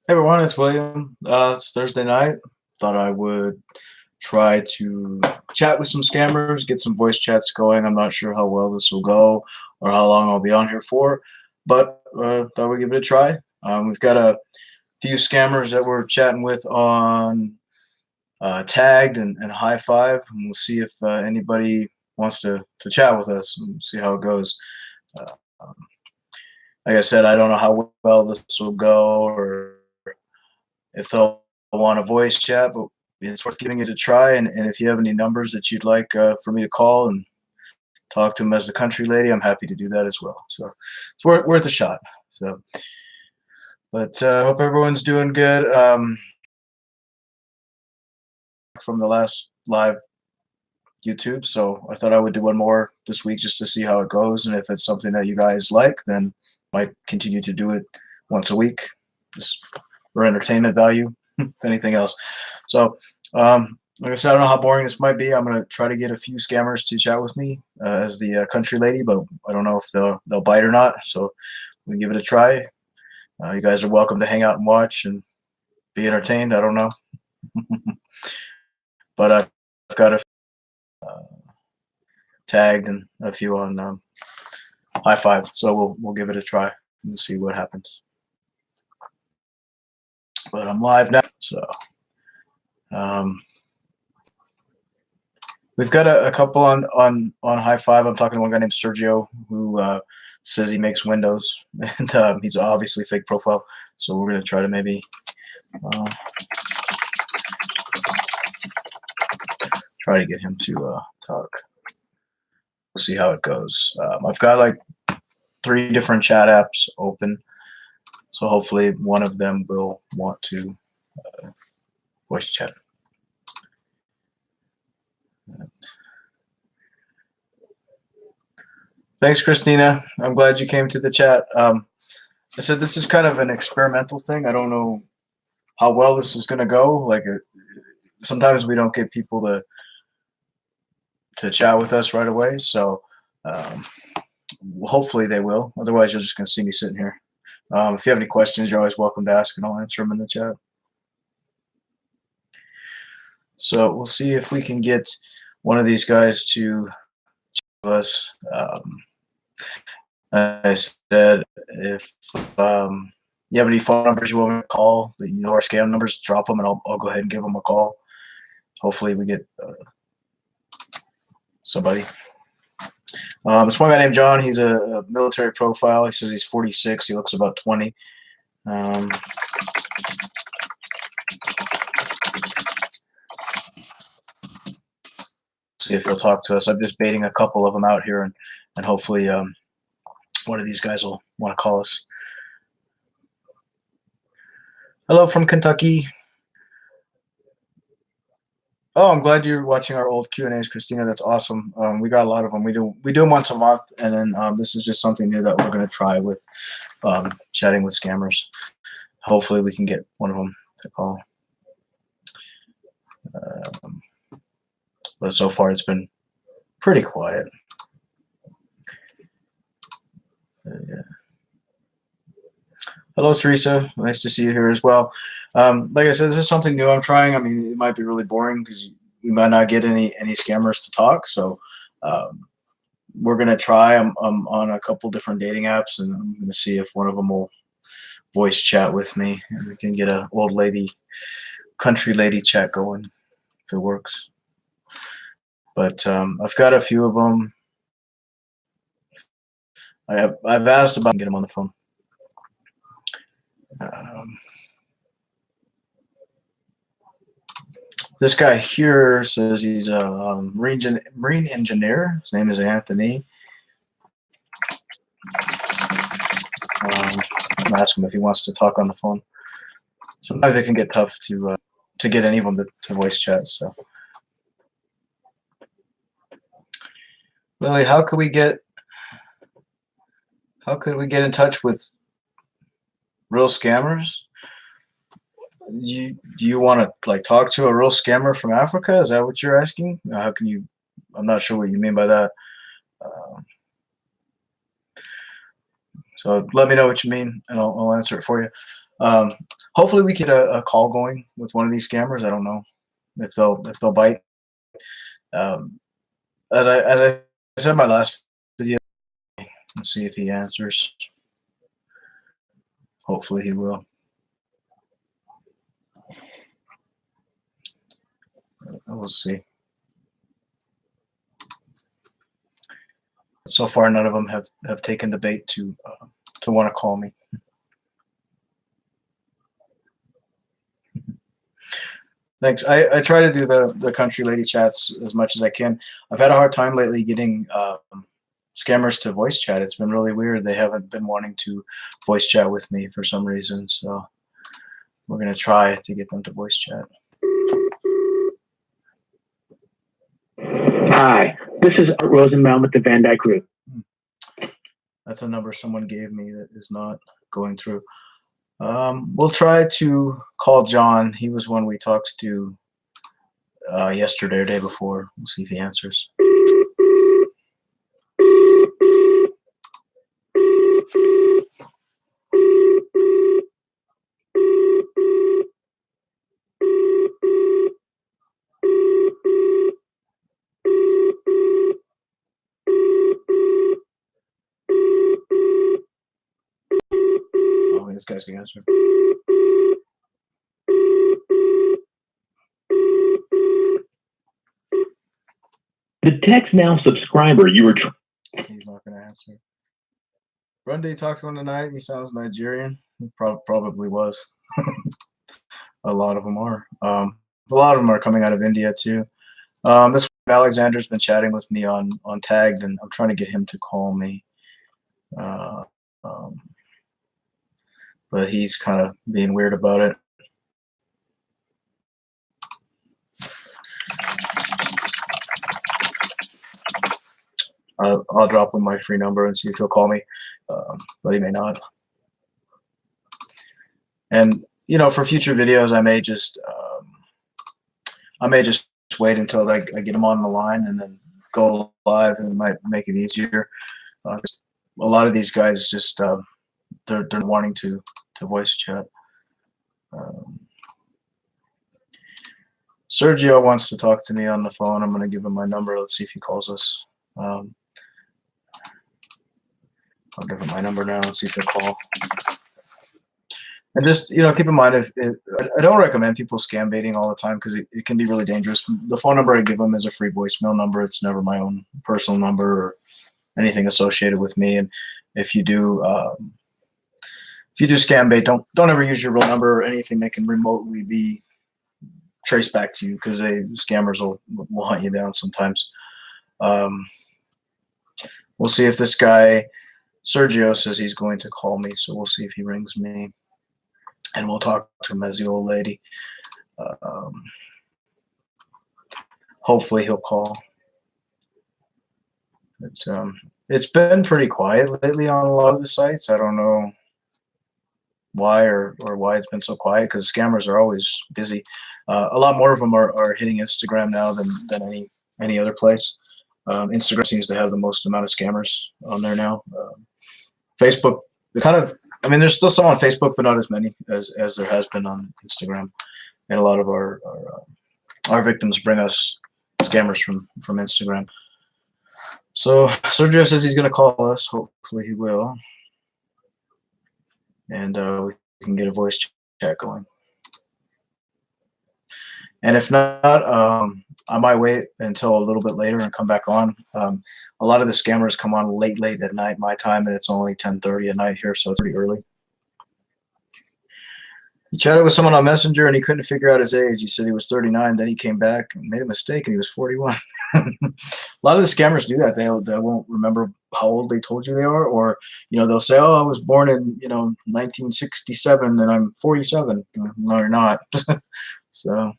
Hey everyone, it's William. It's Thursday night. Thought I would try to chat with some scammers, get some voice chats going. I'm not sure how well this will go or how long I'll be on here for, but thought we'd give it a try. We've got a few scammers that we're chatting with on Tagged and High Five, and we'll see if anybody wants to chat with us and see how it goes. Uh, um, like I said, I don't know how well this will go or if they'll want a voice chat, but it's worth giving it a try. And if you have any numbers that you'd like for me to call and talk to them as the country lady, I'm happy to do that as well. So it's worth a shot. So, but hope everyone's doing good. From the last live YouTube, so I thought I would do one more this week just to see how it goes, and if it's something that you guys like, then might continue to do it once a week, just for entertainment value, if anything else. So, like I said, I don't know how boring this might be. I'm gonna try to get a few scammers to chat with me as the country lady, but I don't know if they'll bite or not. So we give it a try. You guys are welcome to hang out and watch and be entertained. I don't know, but I've got a uh, tagged and a few on High Five, so we'll give it a try and see what happens. But I'm live now, so um, we've got a couple on High Five. I'm talking to one guy named Sergio who says he makes windows, and he's obviously fake profile. So we're gonna try to maybe uh, try to get him to talk. We'll see how it goes. I've got like 3 different chat apps open, so hopefully one of them will want to voice chat. Thanks, Christina. I'm glad you came to the chat. I said this is kind of an experimental thing. I don't know how well this is going to go. Like, sometimes we don't get people to chat with us right away. So um, hopefully they will. Otherwise, you're just going to see me sitting here. If you have any questions, you're always welcome to ask, and I'll answer them in the chat. So we'll see if we can get one of these guys to us. I said, if you have any phone numbers you want me to call, that you know our scam numbers, drop them, and I'll go ahead and give them a call. Hopefully, we get somebody. This one guy named John. He's a military profile. He says he's 46. He looks about 20. See if he'll talk to us. I'm just baiting a couple of them out here, and hopefully one of these guys will want to call us. Hello from Kentucky. Oh, I'm glad you're watching our old Q&As, Christina. That's awesome. We got a lot of them. We do them once a month, and then this is just something new that we're going to try with chatting with scammers. Hopefully, we can get one of them to call. But so far, it's been pretty quiet. Yeah. Hello, Teresa. Nice to see you here as well. Like I said, this is something new I'm trying. I mean, it might be really boring because we might not get any scammers to talk. So we're gonna try. I'm on a couple different dating apps, and I'm gonna see if one of them will voice chat with me, and we can get a old lady, country lady chat going if it works. But I've got a few of them. I've asked about getting them on the phone. This guy here says he's a marine engineer. His name is Anthony. I'm gonna ask him if he wants to talk on the phone. Sometimes it can get tough to get any of them to voice chat. So, Lily, how could we get in touch with real scammers? Do you want to like talk to a real scammer from Africa? Is that what you're asking? How can you? I'm not sure what you mean by that. So let me know what you mean, and I'll answer it for you. Um, hopefully we get a call going with one of these scammers. I don't know if they'll bite. Um, as I said in my last video, let's see if he answers. Hopefully he will. We'll see. So far, none of them have taken the bait to want to call me. Thanks. I try to do the country lady chats as much as I can. I've had a hard time lately getting scammers to voice chat. It's been really weird. They haven't been wanting to voice chat with me for some reason. So we're gonna try to get them to voice chat. Hi, this is Art Rosenbaum with the Van Dyke Group. That's a number someone gave me that is not going through. We'll try to call John. He was one we talked to yesterday or day before. We'll see if he answers. Oh, this guy's gonna answer. The Text Now subscriber you were. He's not gonna answer. Runday talked to him tonight. He sounds Nigerian. He probably was. A lot of them are. A lot of them are coming out of India too. This Alexander's been chatting with me on Tagged, and I'm trying to get him to call me. But he's kind of being weird about it. I'll drop him my free number and see if he'll call me, but he may not. And you know, for future videos, I may just wait until I get him on the line and then go live, and it might make it easier. A lot of these guys just they're wanting to voice chat. Sergio wants to talk to me on the phone. I'm going to give him my number. Let's see if he calls us. I'll give him my number now. Let's see if he'll call. And just, you know, keep in mind, I don't recommend people scam baiting all the time because it can be really dangerous. The phone number I give them is a free voicemail number. It's never my own personal number or anything associated with me. And if you do scam bait, don't ever use your real number or anything that can remotely be traced back to you, because scammers will hunt you down sometimes. We'll see if this guy Sergio says he's going to call me, so we'll see if he rings me, and we'll talk to him as the old lady. Hopefully he'll call. It's been pretty quiet lately on a lot of the sites. I don't know why or why it's been so quiet, because scammers are always busy. A lot more of them are hitting Instagram now than any other place. Instagram seems to have the most amount of scammers on there now. Facebook, there's still some on Facebook, but not as many as there has been on Instagram. And a lot of our victims bring us scammers from Instagram. So Sergio says he's going to call us. Hopefully he will. And we can get a voice chat going. And if not, I might wait until a little bit later and come back on. A lot of the scammers come on late at night my time, and it's only 10:30 at night here, so it's pretty early. He chatted with someone on Messenger, and he couldn't figure out his age. He said he was 39. Then he came back and made a mistake, and he was 41. A lot of the scammers do that. They won't remember how old they told you they are, or they'll say, "Oh, I was born in 1967, and I'm 47." No, you're not. So,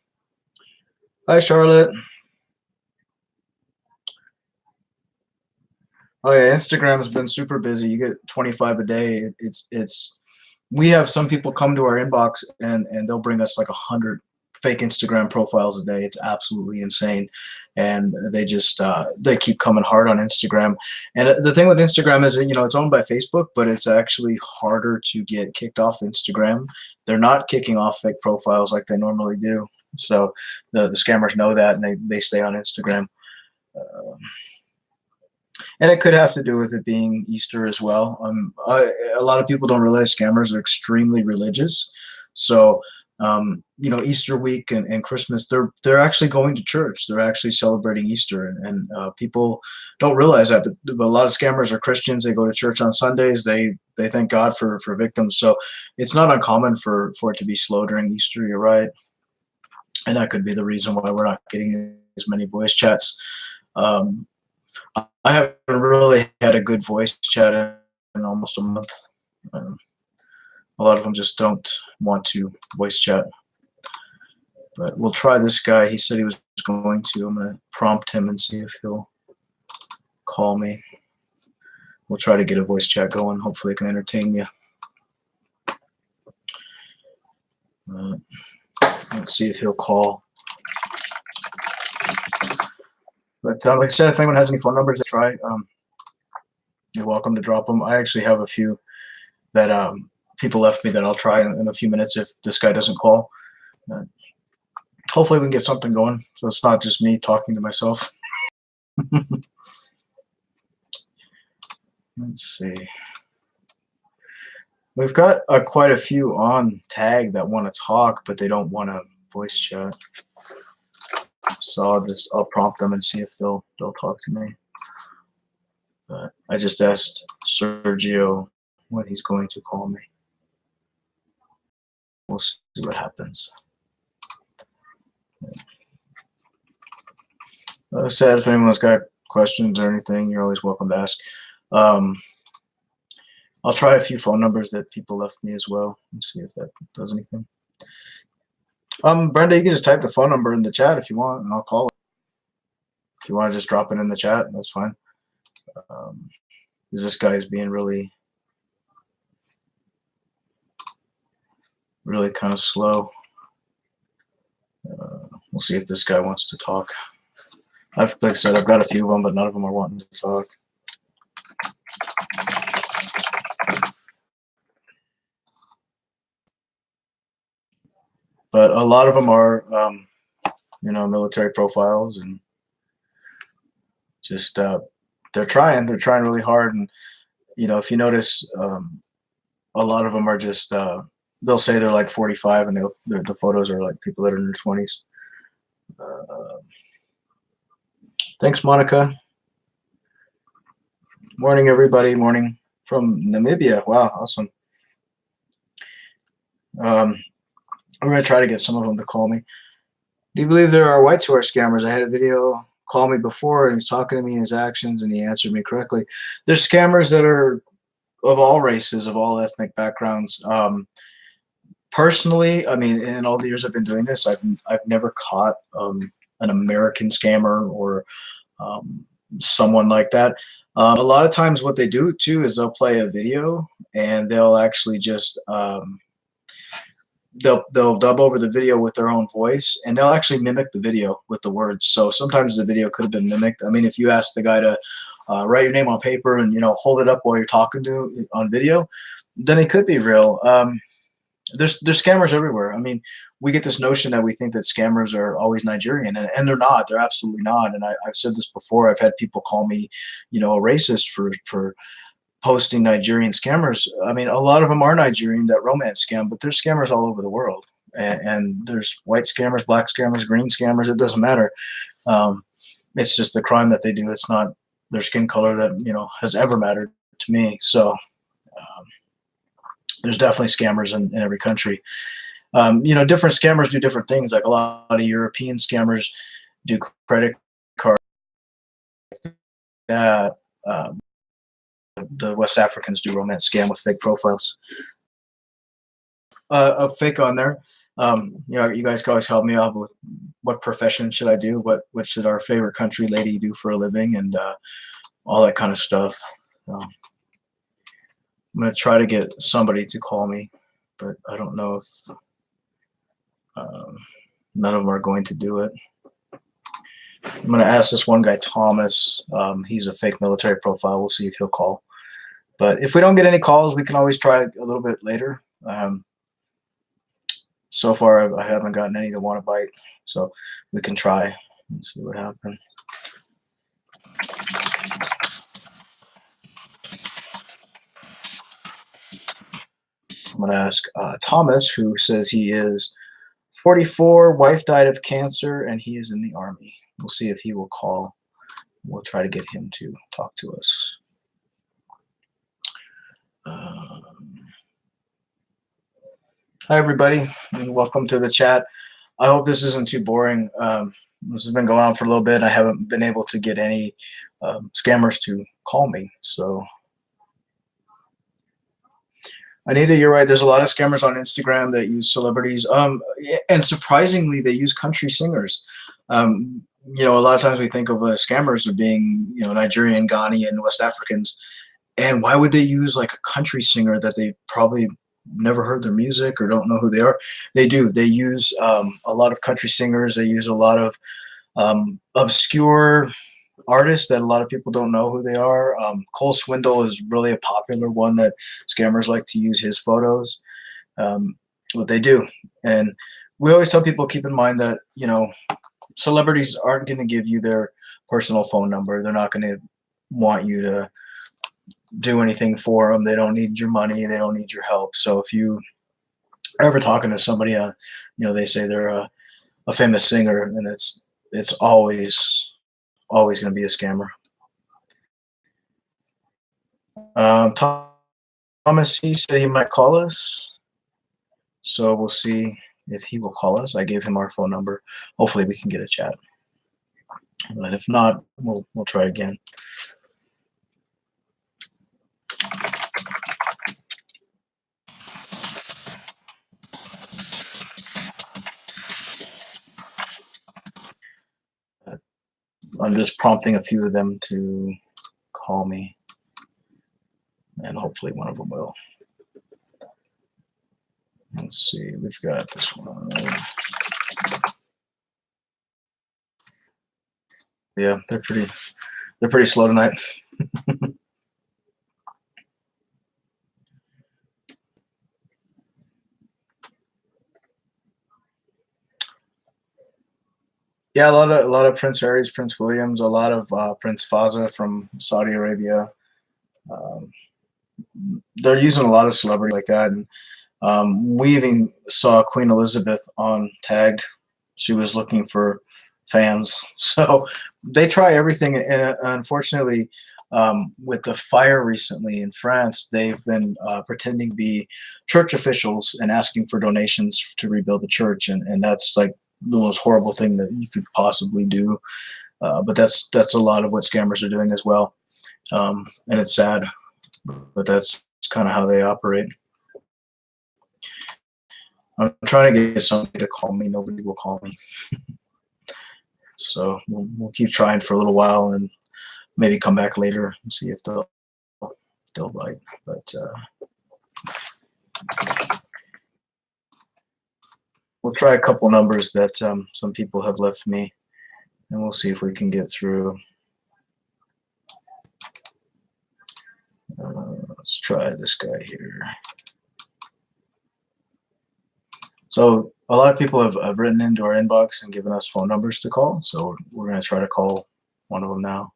hi, Charlotte. Oh yeah, Instagram has been super busy. You get 25 a day. We have some people come to our inbox and they'll bring us like 100 fake Instagram profiles a day. It's absolutely insane, and they just they keep coming hard on Instagram. And the thing with Instagram is that it's owned by Facebook, but it's actually harder to get kicked off Instagram. They're not kicking off fake profiles like they normally do. So the scammers know that, and they stay on Instagram. And it could have to do with it being Easter as well. A lot of people don't realize scammers are extremely religious. So, Easter week and Christmas, they're actually going to church. They're actually celebrating Easter, and people don't realize that. But a lot of scammers are Christians. They go to church on Sundays. They thank God for victims. So it's not uncommon for it to be slow during Easter. You're right, and that could be the reason why we're not getting as many voice chats. I haven't really had a good voice chat in almost a month. A lot of them just don't want to voice chat. But we'll try this guy. He said he was going to. I'm going to prompt him and see if he'll call me. We'll try to get a voice chat going. Hopefully it can entertain you. Let's see if he'll call. But like I said, if anyone has any phone numbers to try, you're welcome to drop them. I actually have a few that people left me that I'll try in a few minutes if this guy doesn't call. Hopefully we can get something going, so it's not just me talking to myself. Let's see. We've got quite a few on tag that want to talk, but they don't want to voice chat. So I'll prompt them and see if they'll talk to me. But I just asked Sergio when he's going to call me. We'll see what happens. Like I said, if anyone's got questions or anything, you're always welcome to ask. I'll try a few phone numbers that people left me as well and see if that does anything. Brenda, you can just type the phone number in the chat if you want, and I'll call it. If you want to just drop it in the chat, that's fine. Because this guy is being really kind of slow. We'll see if this guy wants to talk. Like I said, I've got a few of them, but none of them are wanting to talk. But a lot of them are, military profiles, and just they're trying really hard. And if you notice, a lot of them are just they'll say they're like 45, and the photos are like people that are in their 20s. Thanks, Monica. Morning, everybody. Morning from Namibia. Wow, awesome. I'm going to try to get some of them to call me. Do you believe there are whites who are scammers? I had a video call me before, and he was talking to me in his actions, and he answered me correctly. There's scammers that are of all races, of all ethnic backgrounds. Personally, I mean, in all the years I've been doing this, I've never caught an American scammer or someone like that. A lot of times what they do too is they'll play a video, and they'll actually just they'll dub over the video with their own voice, and they'll actually mimic the video with the words. So sometimes the video could have been mimicked. I mean, if you ask the guy to write your name on paper and hold it up while you're talking to on video, then it could be real. There's scammers everywhere. I mean, we get this notion that we think that scammers are always Nigerian, and they're not. They're absolutely not. And I've said this before. I've had people call me, a racist for posting Nigerian scammers. I mean, a lot of them are Nigerian that romance scam, but there's scammers all over the world. And there's white scammers, black scammers, green scammers. It doesn't matter. It's just the crime that they do. It's not their skin color that, has ever mattered to me. So there's definitely scammers in every country. Different scammers do different things. Like a lot of European scammers do credit card that. The West Africans do romance scam with fake profiles. A fake on there. You guys can always help me out with what profession should I do, what should our favorite country lady do for a living, and all that kind of stuff. I'm gonna try to get somebody to call me, but I don't know if none of them are going to do it. I'm going to ask this one guy, Thomas. He's a fake military profile. We'll see if he'll call. But if we don't get any calls, we can always try a little bit later. So far, I haven't gotten any that want to bite, so we can try and see what happens. I'm going to ask Thomas, who says he is 44, wife died of cancer, and he is in the Army. We'll see if he will call. We'll try to get him to talk to us. Hi, everybody, and welcome to the chat. I hope this isn't too boring. This has been going on for a little bit. I haven't been able to get any scammers to call me. So, Anita, you're right. There's a lot of scammers on Instagram that use celebrities. And surprisingly, they use country singers. You know, a lot of times we think of scammers as being, you know, Nigerian, Ghanaian, West Africans. And why would they use like a country singer that they probably never heard their music or don't know who they are? They do. They use a lot of country singers. They use a lot of obscure artists that a lot of people don't know who they are. Cole Swindle is really a popular one that scammers like to use his photos. What they do. And we always tell people, keep in mind that, you know, celebrities aren't going to give you their personal phone number. They're not going to want you to do anything for them. They don't need your money. They don't need your help. So if you are ever talking to somebody, you know, they say they're a famous singer, and it's always going to be a scammer. Thomas, he said he might call us. So we'll see if he will call us. I gave him our phone number. Hopefully we can get a chat. But if not, we'll try again. I'm just prompting a few of them to call me, and hopefully one of them will. Let's see, we've got this one. Yeah, they're pretty slow tonight. Yeah, a lot of Prince Harry's, Prince William's, a lot of Prince Fazza from Saudi Arabia. They're using a lot of celebrities like that, and we even saw Queen Elizabeth on Tagged. She was looking for fans, so they try everything. And unfortunately, with the fire recently in France, they've been pretending to be church officials and asking for donations to rebuild the church, and that's like the most horrible thing that you could possibly do. But that's a lot of what scammers are doing as well, and it's sad, but that's kind of how they operate. I'm trying to get somebody to call me. Nobody will call me. So we'll keep trying for a little while and maybe come back later and see if they'll bite. But we'll try a couple numbers that some people have left me, and we'll see if we can get through. Let's try this guy here. So a lot of people have written into our inbox and given us phone numbers to call. So we're going to try to call one of them now.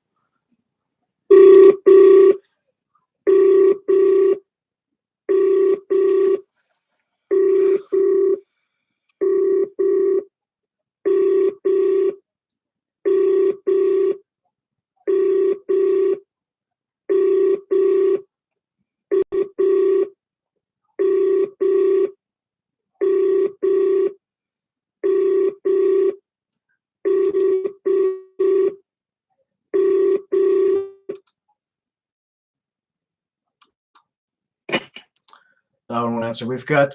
I don't answer. We've got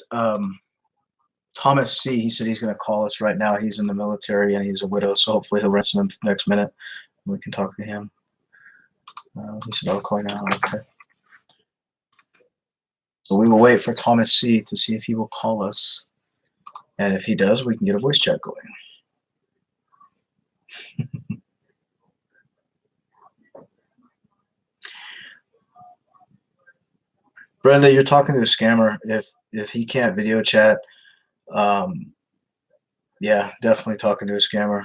Thomas C. He said he's going to call us right now. He's in the military and he's a widow, so hopefully he'll answer in the next minute. We can talk to him. He said, I'll call now. Okay. So we will wait for Thomas C. to see if he will call us. And if he does, we can get a voice chat going. Brenda, you're talking to a scammer. If he can't video chat, yeah, definitely talking to a scammer.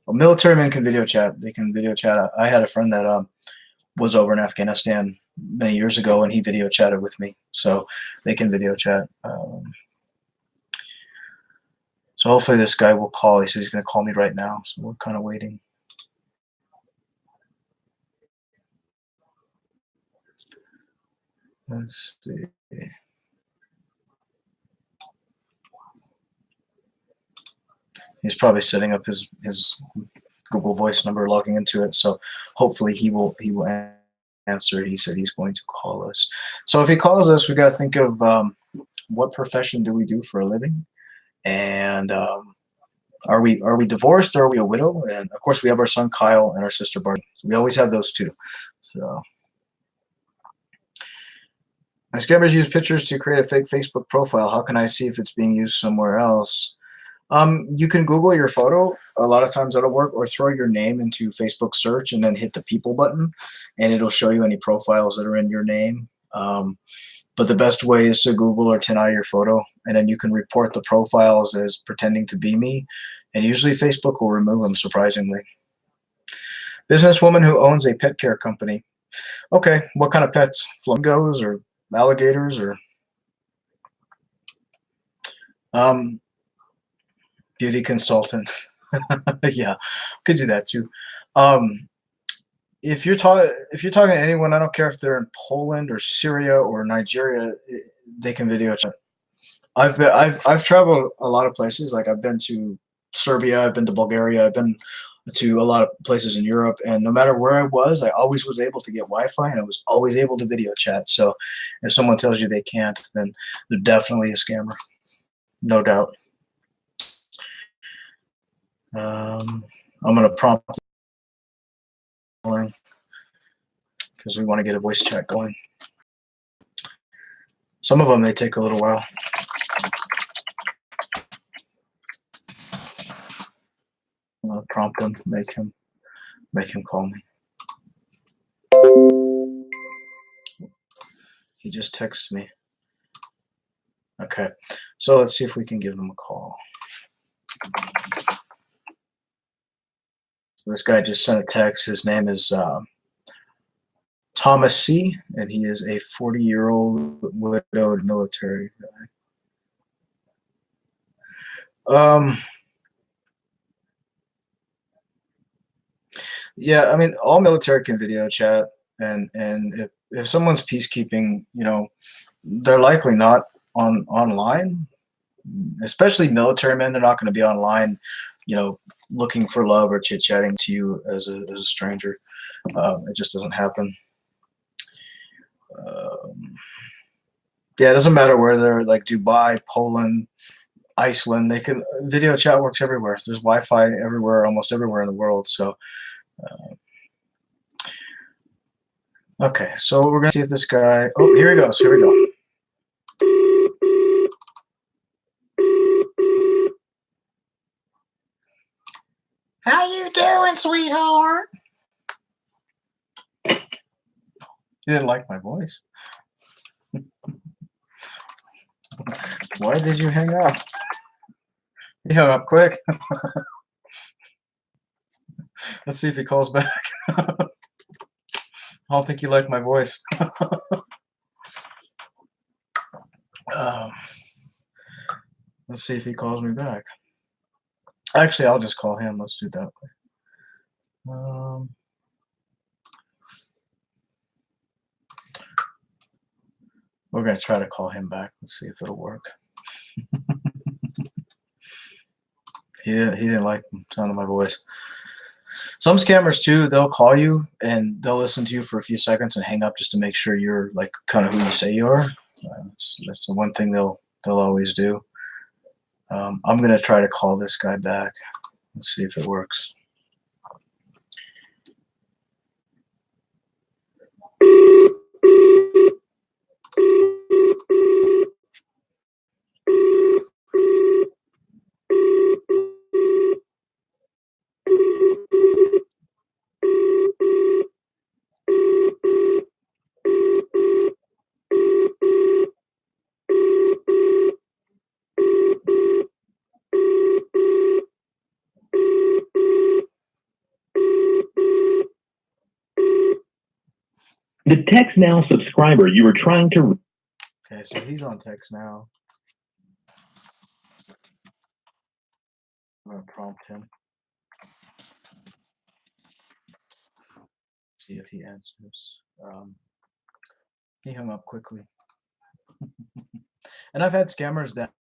Well, military men can video chat. They can video chat. I had a friend that was over in Afghanistan many years ago, and he video chatted with me. So they can video chat. So hopefully this guy will call. He says he's going to call me right now. So we're kind of waiting. Let's see. He's probably setting up his Google Voice number, logging into it. So hopefully he will answer. He said he's going to call us. So if he calls us, we got to think of what profession do we do for a living, and are we divorced or are we a widow? And of course, we have our son Kyle and our sister Barney. So we always have those two. So. My scammers use pictures to create a fake Facebook profile. How can I see if it's being used somewhere else? You can Google your photo. A lot of times that'll work, or throw your name into Facebook search and then hit the people button, and it'll show you any profiles that are in your name. But the best way is to Google or 10i your photo, and then you can report the profiles as pretending to be me, and usually Facebook will remove them, surprisingly. Businesswoman who owns a pet care company. Okay, what kind of pets? Flamingos or alligators or beauty consultant? Yeah, could do that too. If you're talking to anyone, I don't care if they're in Poland or Syria or Nigeria, they can video chat. I've traveled a lot of places. Like I've been to Serbia, I've been to Bulgaria, I've been to a lot of places in Europe, and no matter where I was always was able to get Wi-Fi, and I was always able to video chat. So if someone tells you they can't, then they're definitely a scammer, no doubt. I'm gonna prompt because we want to get a voice chat going. Some of them they take a little while. I'm gonna prompt him, make him call me. He just texted me. Okay, so let's see if we can give him a call. So this guy just sent a text. His name is Thomas C., and he is a 40-year-old widowed military guy. Yeah, I mean, all military can video chat, and if someone's peacekeeping, they're likely not online, especially military men. They're not going to be online, looking for love or chit chatting to you as a stranger. It just doesn't happen. Yeah, it doesn't matter where they're, like Dubai, Poland, Iceland. They can video chat works everywhere. There's Wi-Fi everywhere, almost everywhere in the world. So. Okay, so we're gonna see if this guy. Oh, here he goes. Here we go. How you doing, sweetheart? You didn't like my voice. Why did you hang up? You hung up quick. Let's see if he calls back. I don't think you like my voice. Let's see if he calls me back. Actually, I'll just call him. Let's do it that way. We're going to try to call him back. Let's see if it'll work. He didn't like the sound of my voice. Some scammers too, they'll call you and they'll listen to you for a few seconds and hang up just to make sure you're like kind of who you say you are. That's the one thing they'll always do. I'm gonna try to call this guy back. Let's see if it works. The text now subscriber you were trying to. Okay, so he's on text now. I'm gonna prompt him. See if he answers. He hung up quickly. And I've had scammers that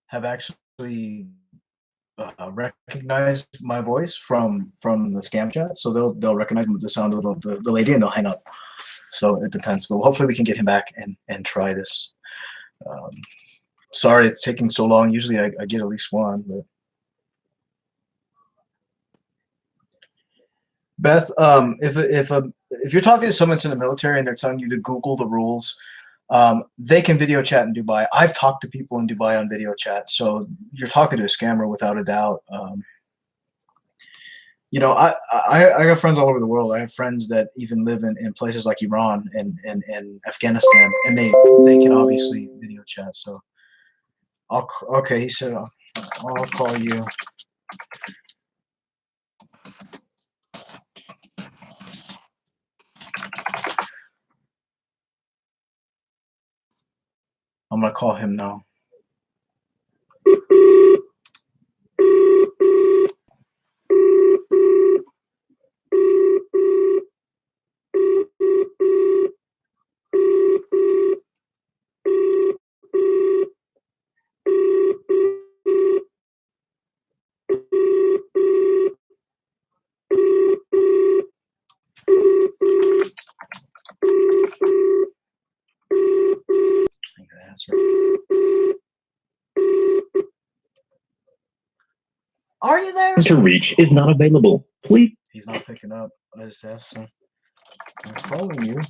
have actually recognized my voice from the scam chat, so they'll recognize the sound of the lady and they'll hang up. So it depends, but hopefully we can get him back and try this. Sorry it's taking so long. Usually I get at least one, but Beth, if you're talking to someone in the military and they're telling you to Google the rules, they can video chat in Dubai. I've talked to people in Dubai on video chat, so you're talking to a scammer without a doubt. You know, I got friends all over the world. I have friends that even live in places like Iran and Afghanistan, and they can obviously video chat. So, okay, he said I'll call you. I'm gonna call him now. Answer. Are you there? To reach is not available. Please. He's not picking up. I just asked him. I'm calling you.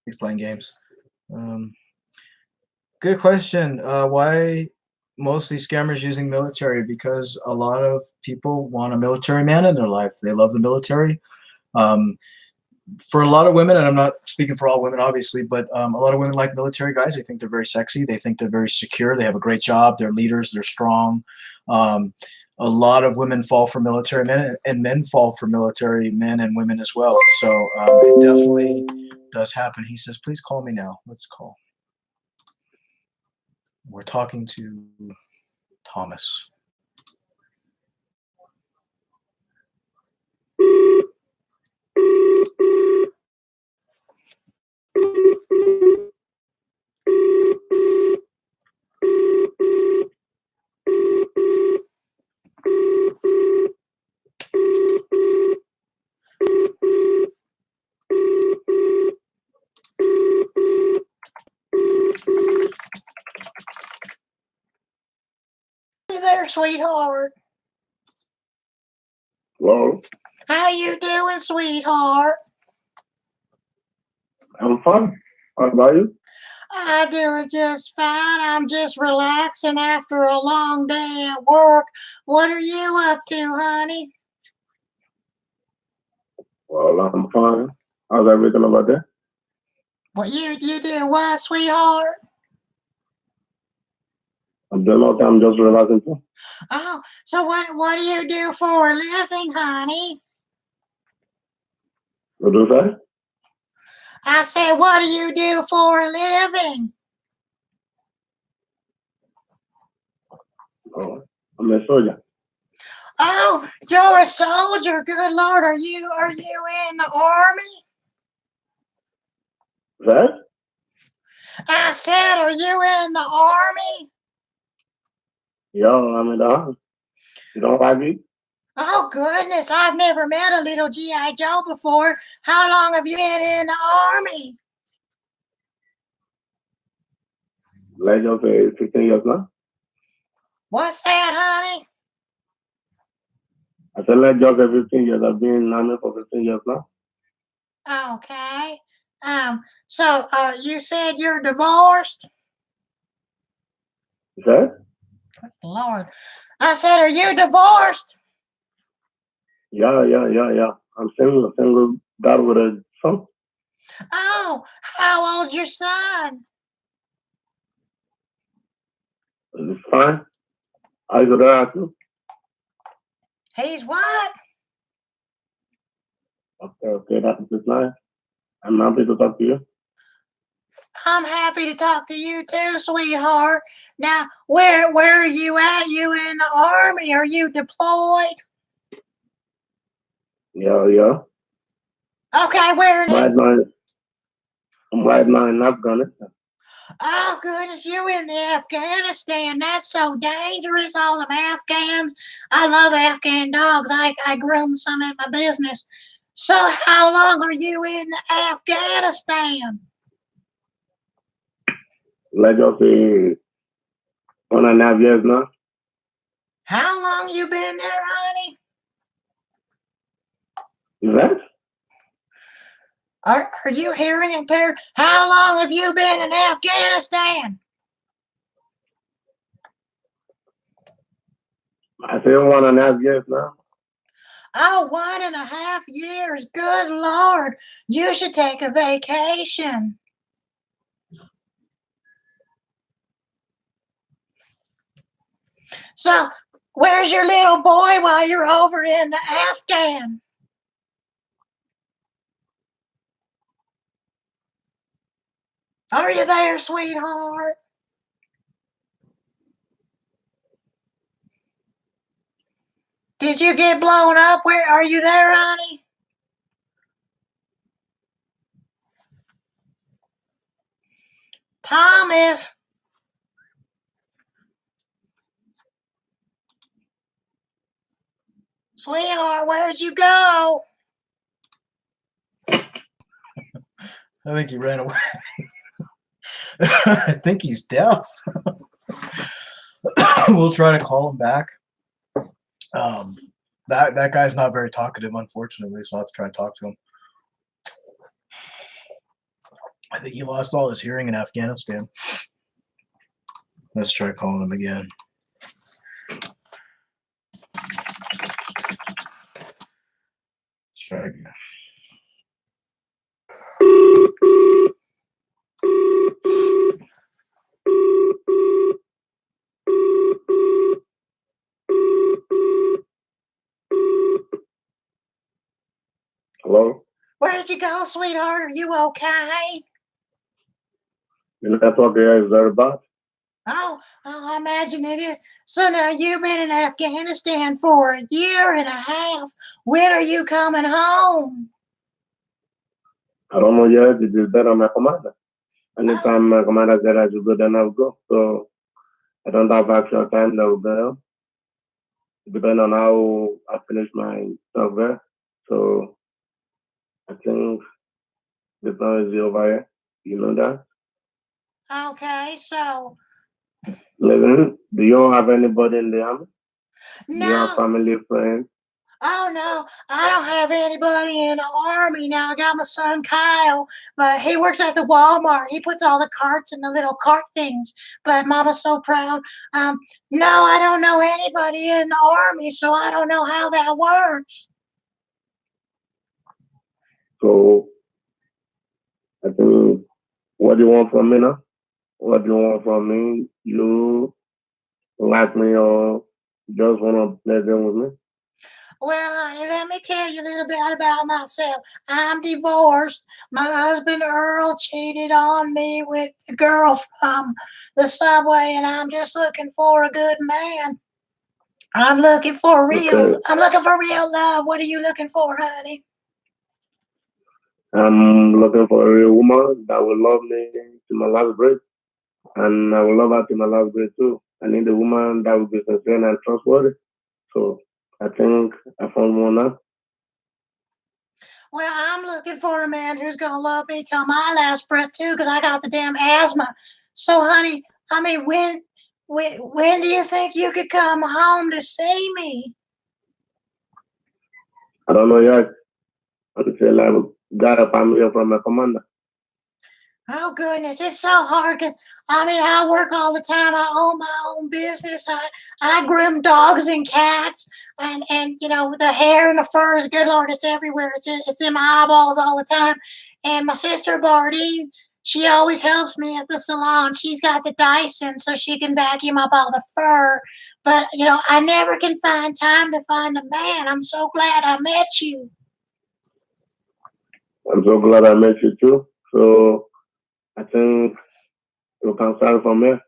He's playing games. Good question. Why mostly scammers using military? Because a lot of people want a military man in their life. They love the military. For a lot of women, and I'm not speaking for all women, obviously, but a lot of women like military guys. They think they're very sexy. They think they're very secure. They have a great job. They're leaders. They're strong. A lot of women fall for military men, and men fall for military men and women as well. So it definitely does happen. He says, "Please call me now." Let's call. We're talking to Thomas. Hey there, sweetheart. Hello, How you doing, sweetheart? I'm fine. How about you? I doing just fine. I'm just relaxing after a long day at work. What are you up to, honey? Well, I'm fine. How's everything over there? What you do what, sweetheart? I'm doing okay. I'm just relaxing too. Oh, so what do you do for a living, honey? What do you say? I said, what do you do for a living? Oh, I'm a soldier. Oh, you're a soldier. Good Lord, are you in the army? That? I said, are you in the army? Yeah, I'm in the house. You don't like me? Oh goodness, I've never met a little G.I. Joe before. How long have you been in the army? Let's just say 15 years now. What's that, honey? I said let's just say 15 years. I've been in the army for 15 years now. Okay. So you said you're divorced? You said? Lord. I said, are you divorced? Yeah. I'm single dad with a son. Oh, how old's your son? It's fine. I go there too. He's what? Okay, that's nice. I'm happy to talk to you. I'm happy to talk to you too, sweetheart. Now, where are you at? You in the army? Are you deployed? Yeah. Okay, where is Right it? now, I'm right now in Afghanistan. Oh goodness, you in Afghanistan. That's so dangerous, all them Afghans. I love Afghan dogs. I groom some in my business. So how long are you in Afghanistan? Let's just say 1.5 years now. How long you been there, honey? Is that? Are you hearing impaired? How long have you been in Afghanistan? I say 1.5 years now. Oh, 1.5 years. Good Lord. You should take a vacation. So, where's your little boy while you're over in the Afghan? Are you there, sweetheart? Did you get blown up? Where are you there, honey? Thomas. Sweetheart, where'd you go? I think he ran away. I think he's deaf. We'll try to call him back. That guy's not very talkative, unfortunately, so I'll have to try and talk to him. I think he lost all his hearing in Afghanistan. Let's try calling him again. Let's try again. Hello? Where'd you go, sweetheart? Are you okay? The network here is very bad. Oh, I imagine it is. So now you've been in Afghanistan for 1.5 years. When are you coming home? I don't know yet. It is better on my commander. Oh, Anytime my commander said I should go, then I'll go. So I don't have actual time that will go. Depending on how I finish my stuff there. So I think the time is over here. You know that? okay. So, Listen, do you have anybody in the army? Do you have no. family, friends? Oh, no. I don't have anybody in the army. Now, I got my son Kyle, but he works at the Walmart. He puts all the carts in the little cart things. But Mama's so proud. No, I don't know anybody in the army, so I don't know how that works. So I think, what do you want from me now? What do you want from me? You like me or just want to play them with me? Well, honey, let me tell you a little bit about myself. I'm divorced. My husband Earl cheated on me with the girl from the subway, and I'm just looking for a good man. I'm looking for Okay. real love. What are you looking for, honey? I'm looking for a real woman that will love me to my last breath, and I will love her to my last breath too. I need a woman that will be sincere and trustworthy. So I think I found one now. Well, I'm looking for a man who's gonna love me till my last breath too, because I got the damn asthma. So, honey, I mean, when do you think you could come home to see me? I don't know yet until I got a family from my commander. Oh goodness, it's so hard because I mean I work all the time. I own my own business. I groom dogs and cats, and you know the hair and the fur is good Lord, it's everywhere. It's in my eyeballs all the time. And my sister Bardine, she always helps me at the salon. She's got the Dyson so she can vacuum up all the fur. But you know I never can find time to find a man. I'm so glad I met you. I'm so glad I met you too. So I think we can start from here.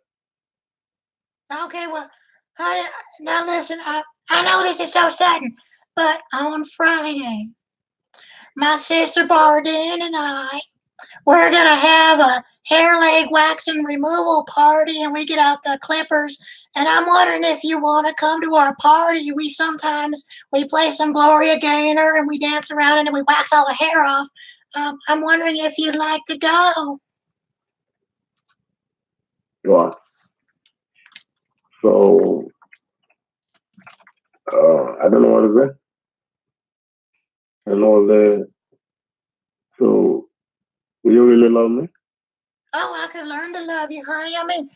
Okay, well, honey, now listen, I know this is so sudden, but on Friday, my sister Bardine and I, we're gonna have a hair leg waxing removal party, and we get out the clippers. And I'm wondering if you want to come to our party. We play some Gloria Gaynor, and we dance around and we wax all the hair off. I'm wondering if you'd like to go. Yeah. So I don't know what to say. I know that. So will you really love me? Oh, I could learn to love you, honey. I mean,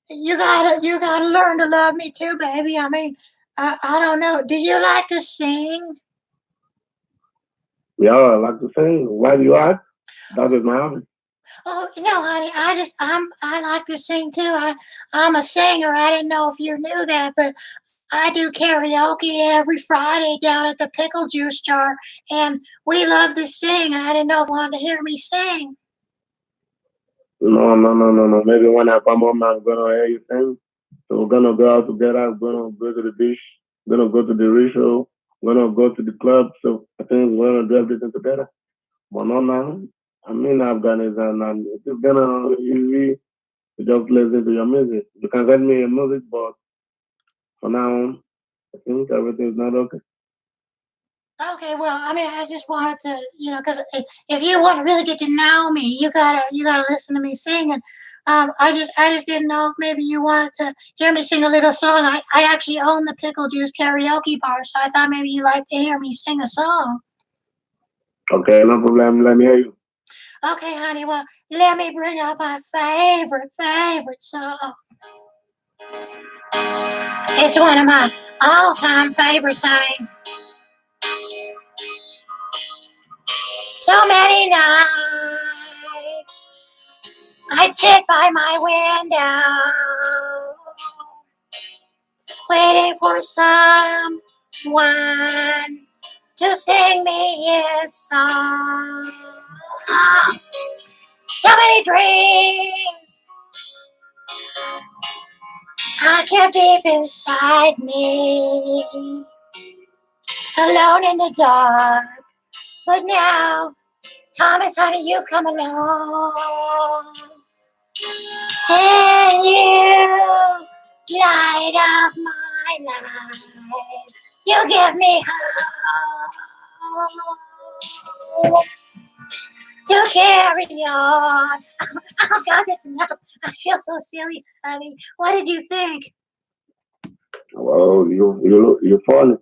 you gotta learn to love me too, baby. I mean, I don't know. Do you like to sing? Yeah, I like to sing. Why do you ask? That is my hobby. Oh, no, honey. I like to sing too. I'm a singer. I didn't know if you knew that, but I do karaoke every Friday down at the Pickle Juice Jar, and we love to sing. And I didn't know if you wanted to hear me sing. No, no, no, no, no. Maybe when I come home, I'm gonna hear you sing. So we're gonna go out together. We're gonna go to the beach. We're gonna go to the ritual. We're gonna go to the club. So I think we're gonna do everything together. But not now. I'm in Afghanistan and it's gonna easy to just listen to your music. You can send me your music, but for now, I think everything's not okay. Okay, well, I mean, I just wanted to, because if you want to really get to know me, you gotta listen to me sing, and I just didn't know if maybe you wanted to hear me sing a little song. I actually own the Pickle Juice karaoke bar, so I thought maybe you'd like to hear me sing a song. Okay, no problem. Let me hear you. Okay, honey, well, let me bring up my favorite song. It's one of my all-time favorites, honey. So many nights I'd sit by my window, waiting for someone to sing me his song. So many dreams I kept deep inside me, alone in the dark. But now, Thomas, honey, you've come along, and you light up my life. You give me hope to carry on. Oh God, that's enough. I feel so silly, honey. What did you think? Well, you're funny.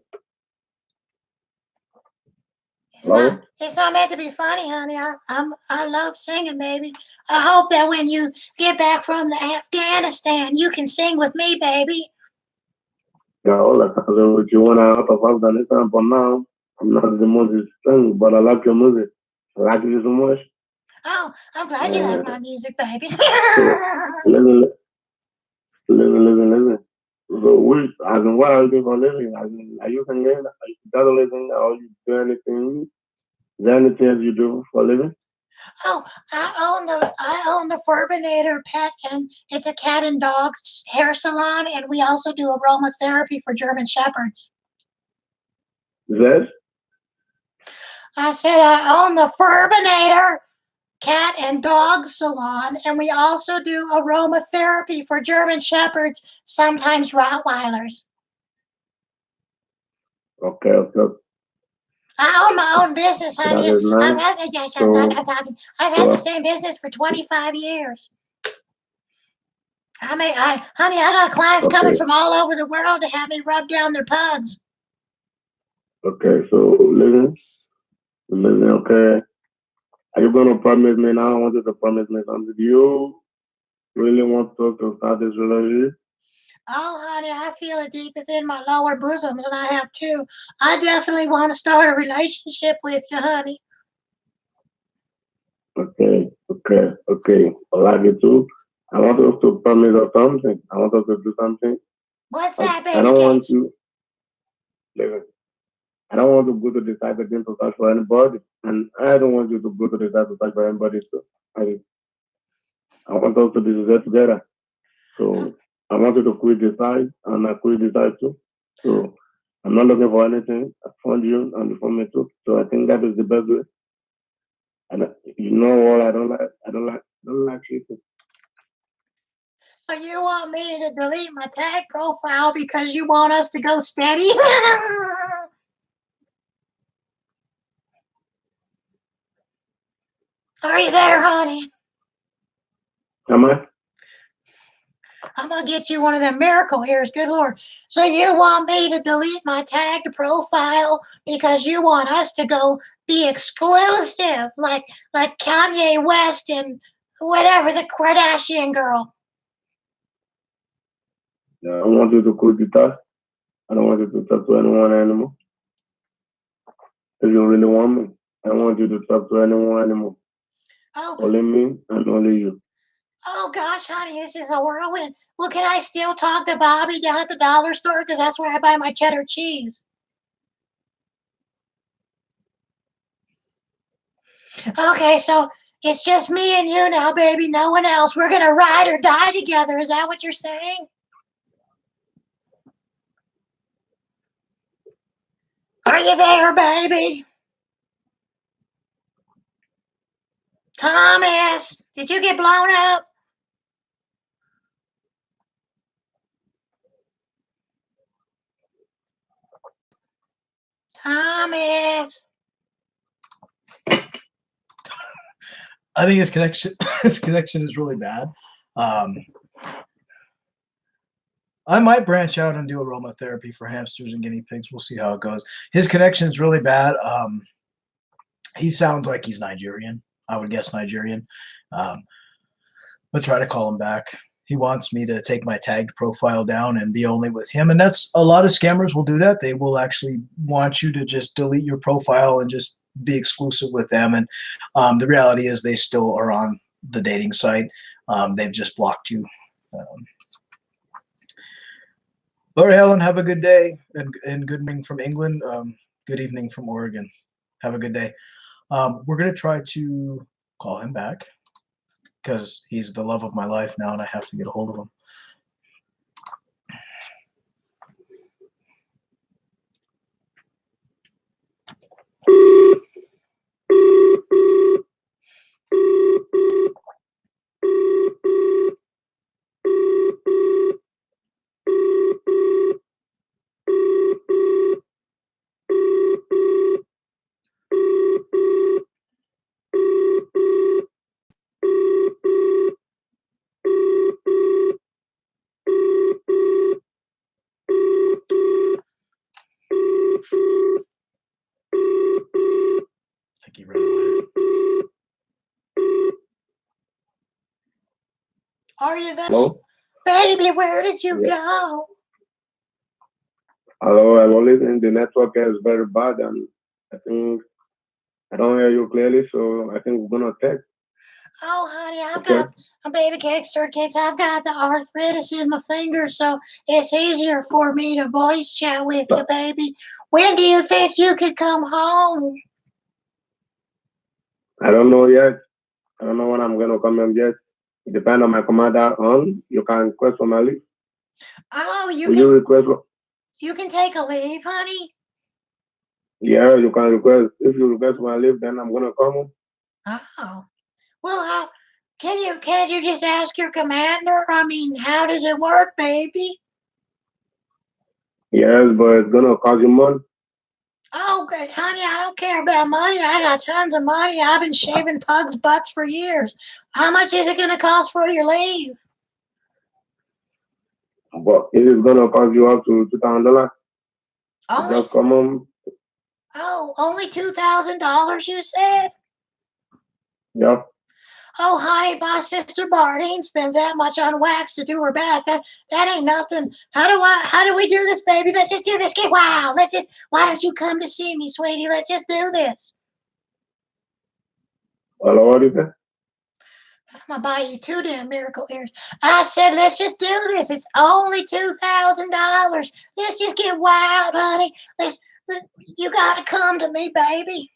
It's not. Hello? It's not meant to be funny, honey. I love singing, baby. I hope that when you get back from the Afghanistan, you can sing with me, baby. Yeah, all I can say with you when I'm out of Afghanistan, but now I'm not the most thing, but I like your music. I like you so much. Oh, I'm glad you like And my music, baby. so listen, listen. So which as in what are you doing for a living? As in, are you singing? Are you journalism? Or you do anything? Is there anything else you do for a living? Oh, I own the Furbinator Pet, and it's a cat and dog hair salon, and we also do aromatherapy for German shepherds. Yes? I said I own the Furbinator cat and dog salon, and we also do aromatherapy for German shepherds, sometimes Rottweilers. Okay. I own my own business, That honey. is I've nice. had yes, So I'm talking. I've had the so same business for 25 years. Honey, I got clients coming okay. from all over the world to have me rub down their pugs. Okay, so listen, okay. Are you gonna promise me now? I want you to promise me something. Do you really want to start this relationship? Oh, honey, I feel it deep within my lower bosoms, and I have too. I definitely want to start a relationship with you, honey. Okay. I like it too. I want us to promise us something. I want us to do something. What's But that, I baby don't want cakes? to listen. I don't want to go to the site again to search for anybody, and I don't want you to go to the site to search for anybody. So I want us to be there together. So I want you to quit the site, and I quit the site too. So I'm not looking for anything. I found you and you found me too. So I think that is the best way. And you know what I don't like? I don't like cheating. So you want me to delete my tag profile because you want us to go steady? Are you there, honey? Am I? I'm gonna get you one of them miracle ears, good Lord. So you want me to delete my tagged profile because you want us to go be exclusive, like Kanye West and whatever, the Kardashian girl. I don't want you to quit the task. I don't want you to talk to anyone anymore. If you really want me, I don't want you to talk to anyone anymore. Oh, Only me and only you. oh gosh, honey, this is a whirlwind. Well, can I still talk to Bobby down at the dollar store? Because that's where I buy my cheddar cheese. Okay, so it's just me and you now, baby. No one else. We're gonna ride or die together. Is that what you're saying? Are you there, baby? Thomas, did you get blown up? Thomas. I think his connection his connection is really bad. I might branch out and do aromatherapy for hamsters and guinea pigs. We'll see how it goes. His connection is really bad. He sounds like he's Nigerian. I would guess Nigerian. But try to call him back. He wants me to take my tagged profile down and be only with him. And that's a lot of scammers will do that. They will actually want you to just delete your profile and just be exclusive with them. And the reality is they still are on the dating site. They've just blocked you. All right, Helen, have a good day and good evening from England. Good evening from Oregon. Have a good day. We're going to try to call him back because he's the love of my life now and I have to get a hold of him. I think he ran away. Are you there? Hello? Baby, where did you Yeah. go? Hello, I'm listening. The network is very bad, and I think I don't hear you clearly, so I think we're gonna text. Oh, honey, I've Okay. got a baby cake, stir cakes. I've got the arthritis in my fingers, so it's easier for me to voice chat with you, baby. When do you think you could come home? I don't know yet. I don't know when I'm gonna come in yet. It depends on my commander on. You can request for my leave. Oh, Will you request for, you can take a leave, honey. yeah, you can request. If you request my leave, then I'm gonna come home. Oh, well, can't you just ask your commander? I mean, how does it work, baby? Yes, but it's gonna cost you money. Oh, good, honey, I don't care about money. I got tons of money. I've been shaving pugs' butts for years. How much is it going to cost for your leave? But it is gonna cost you up to $2,000. Only, Just come home. only $2,000, you said? Yeah. Oh, honey, my sister Bardine spends that much on wax to do her back. That ain't nothing. How do we do this, baby? Let's just do this. Why don't you come to see me, sweetie? Let's just do this. Hello, what is it? I'm gonna buy you 2 damn miracle ears. I said, let's just do this. It's only $2,000. Let's just get wild, honey. You got to come to me, baby.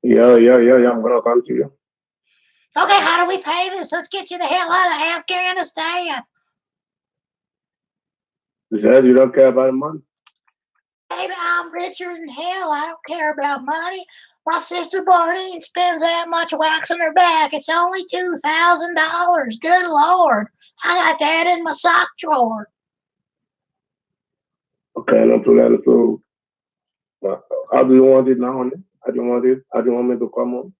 Yeah. I'm gonna come to you. Okay, how do we pay this? Let's get you the hell out of Afghanistan. You said you don't care about the money. Baby, I'm richer than hell. I don't care about money. My sister Bardine spends that much waxing her back. It's only $2,000. Good Lord. I got that in my sock drawer. Okay, no problem. So, how do you want it now, honey? How do you want it? How do you want me to come home?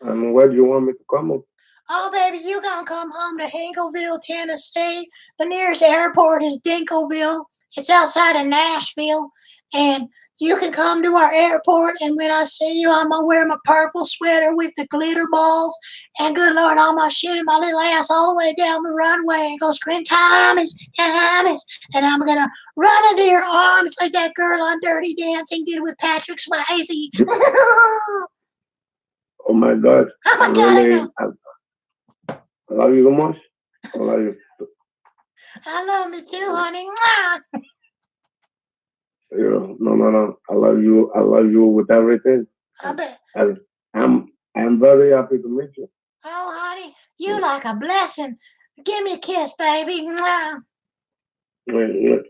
And where do you want me to come home? Oh, baby, you gonna come home to Hinkleville, Tennessee. The nearest airport is Dinkleville. It's outside of Nashville. And you can come to our airport, and when I see you, I'm gonna wear my purple sweater with the glitter balls. And good Lord, I'm gonna shoot my little ass all the way down the runway and go scream, Thomas, Thomas. And I'm gonna run into your arms like that girl on Dirty Dancing did with Patrick Swayze. Oh my God. Oh my I God, really, I love you so much. I love you. I love me too, honey. Mwah. No. I love you. I love you with everything. I bet. And I'm very happy to meet you. Oh, honey, you like a blessing. Give me a kiss, baby. Mwah. Yeah.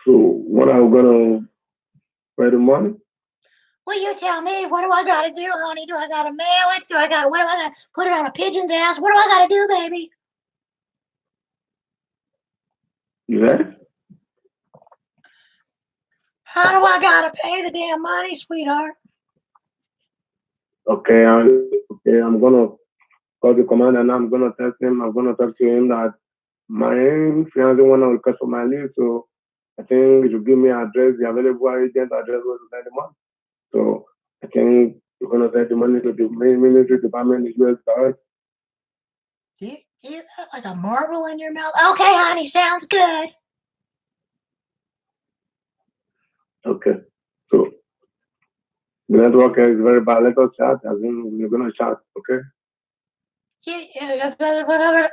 So when are we gonna pay the money? Well, you tell me. What do I got to do, honey? Do I got to mail it? What do I got to put it on a pigeon's ass? What do I got to do, baby? You said? How do I got to pay the damn money, sweetheart? Okay, I'm gonna call the commander and I'm gonna text him. I'm gonna talk to him that my fiance wanna request for my leave, so I think you should give me address, the available agent address where to send the money. So I think you're gonna send the money to the main military department in US card. Do you got like a marble in your mouth? Okay, honey, sounds good. Okay. So the network is very bad. Let us chat. I think we're gonna chat, okay?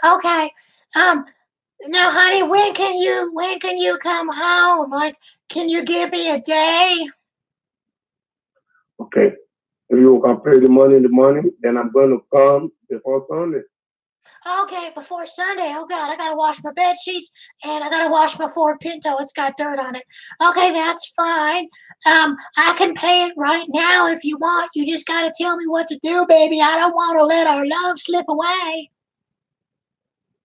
Okay. Now, honey, when can you come home? Like, can you give me a day? Okay. If you can pay the money in the morning, then I'm gonna come before Sunday. Okay, before Sunday. Oh God, I gotta wash my bed sheets and I gotta wash my Ford Pinto. It's got dirt on it. Okay, that's fine. I can pay it right now if you want. You just gotta tell me what to do, baby. I don't want to let our love slip away.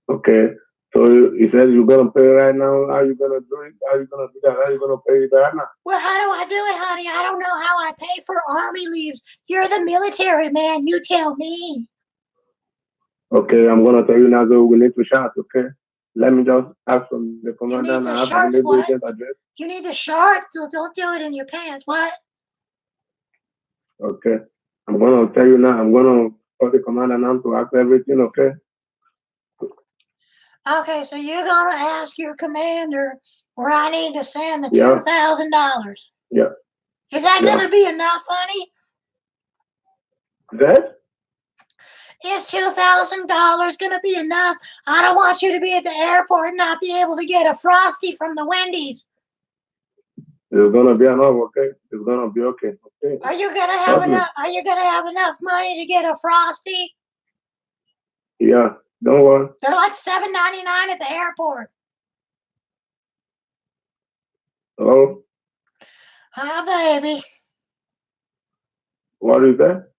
Okay. So you said you're gonna pay right now. How you gonna do it? How you gonna do that? How you gonna pay it right now? Well, how do I do it, honey? I don't know how I pay for army leaves. You're the military man. You tell me. Okay, I'm gonna tell you now. So we need to chat. Okay. Let me just ask from the You commander need and the I have sharks. available What? agent address. You need a shark. Don't do it in your pants. What? Okay. I'm gonna tell you now. I'm gonna call the commander now to ask everything. Okay. Okay, so you're gonna ask your commander where I need to send the Yeah. $2,000. Yeah. Is that Yeah. gonna be enough, honey? That? Is $2,000 gonna be enough? I don't want you to be at the airport and not be able to get a Frosty from the Wendy's. It's gonna be enough. Okay. It's gonna be okay. Okay. Are you gonna have Trust me. enough? Are you gonna have enough money to get a Frosty? Yeah. Don't worry. They're like $7.99 at the airport. Hello. Hi, baby. What is that?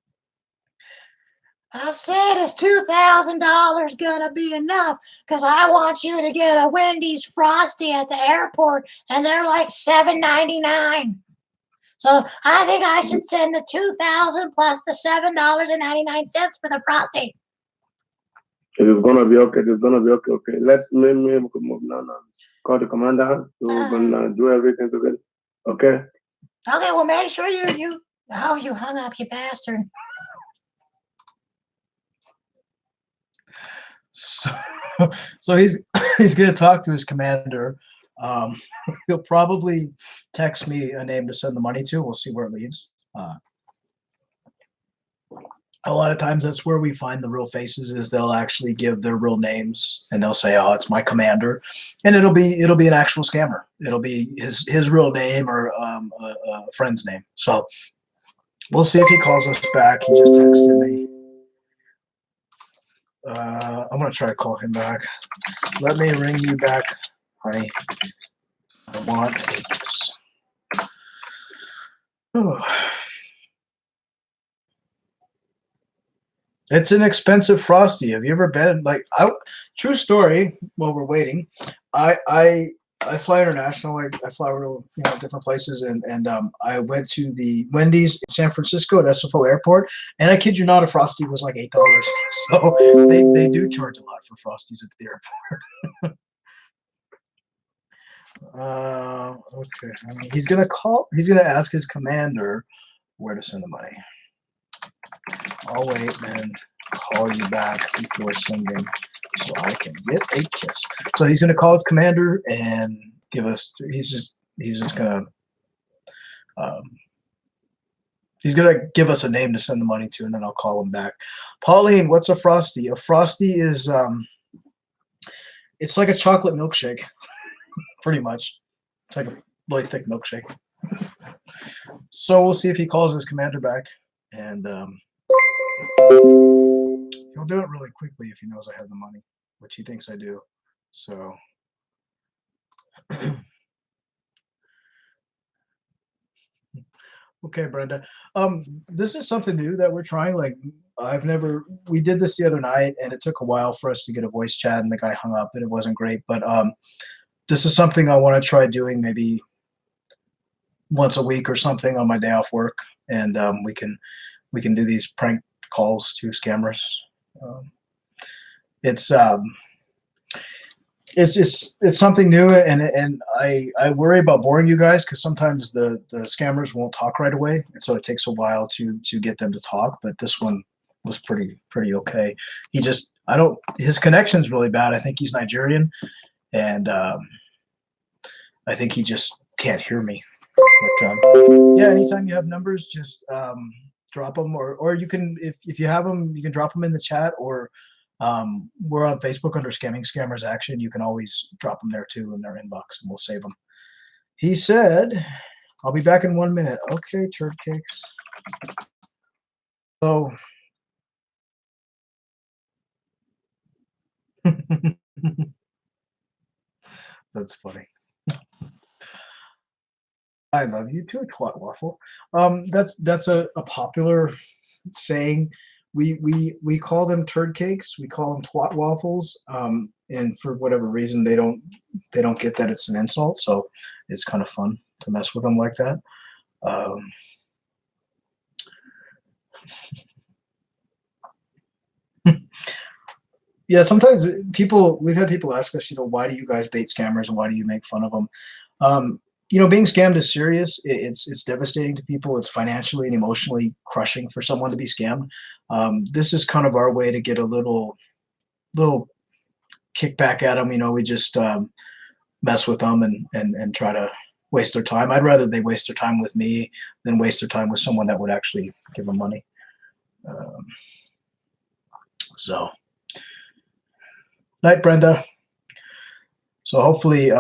I said, is $2,000 gonna be enough? Because I want you to get a Wendy's Frosty at the airport, and they're like $7.99. So I think I should send the $2,000 plus the $7.99 for the Frosty. It's gonna be okay. It's gonna be okay. Okay. Let me move now. Call the commander. So we're gonna do everything together. Okay. Okay, well, make sure you. Oh, you hung up, you bastard. So, so he's he's gonna talk to his commander. He'll probably text me a name to send the money to. We'll see where it leads. a lot of times that's where we find the real faces is they'll actually give their real names and they'll say, "Oh, it's my commander," and it'll be an actual scammer. It'll be his real name or a friend's name. So we'll see if he calls us back. He just texted me. I'm gonna try to call him back. Let me ring you back, honey. I want this. It's an expensive Frosty. Have you ever been true story? While we're waiting, I fly international. I fly real different places, and I went to the Wendy's in San Francisco at SFO Airport, and I kid you not, a Frosty was like $8. So they do charge a lot for Frosties at the airport. Okay, he's gonna call. He's gonna ask his commander where to send the money. I'll wait and call you back before sending so I can get a kiss. So he's going to call his commander and give us, he's just going to give us a name to send the money to, and then I'll call him back. Pauline, what's a Frosty? A Frosty is, it's like a chocolate milkshake, pretty much. It's like a really thick milkshake. So we'll see if he calls his commander back, and he'll do it really quickly if he knows I have the money, which he thinks I do. So okay, Brenda. This is something new that we're trying. Like we did this the other night, and it took a while for us to get a voice chat, and the guy hung up, and it wasn't great. But this is something I want to try doing maybe once a week or something on my day off work, and we can do these prank calls to scammers. It's something new, and I worry about boring you guys because sometimes the scammers won't talk right away, and so it takes a while to get them to talk. But this one was pretty okay. His connection's really bad. I think he's Nigerian, and I think he just can't hear me. But yeah, anytime you have numbers, just drop them, or you can, if you have them, you can drop them in the chat, or we're on Facebook under Scamming Scammers Action. You can always drop them there too in their inbox, and we'll save them. He said, "I'll be back in 1 minute." Okay, turd cakes. So that's funny. I love you too, twat waffle. That's a popular saying. We call them turd cakes. We call them twat waffles. And for whatever reason, they don't get that it's an insult. So it's kind of fun to mess with them like that. Yeah, sometimes we've had people ask us, why do you guys bait scammers and why do you make fun of them? Being scammed is serious. It's devastating to people. It's financially and emotionally crushing for someone to be scammed. This is kind of our way to get a little kickback at them. We just mess with them and try to waste their time. I'd rather they waste their time with me than waste their time with someone that would actually give them money. So, night, Brenda. So hopefully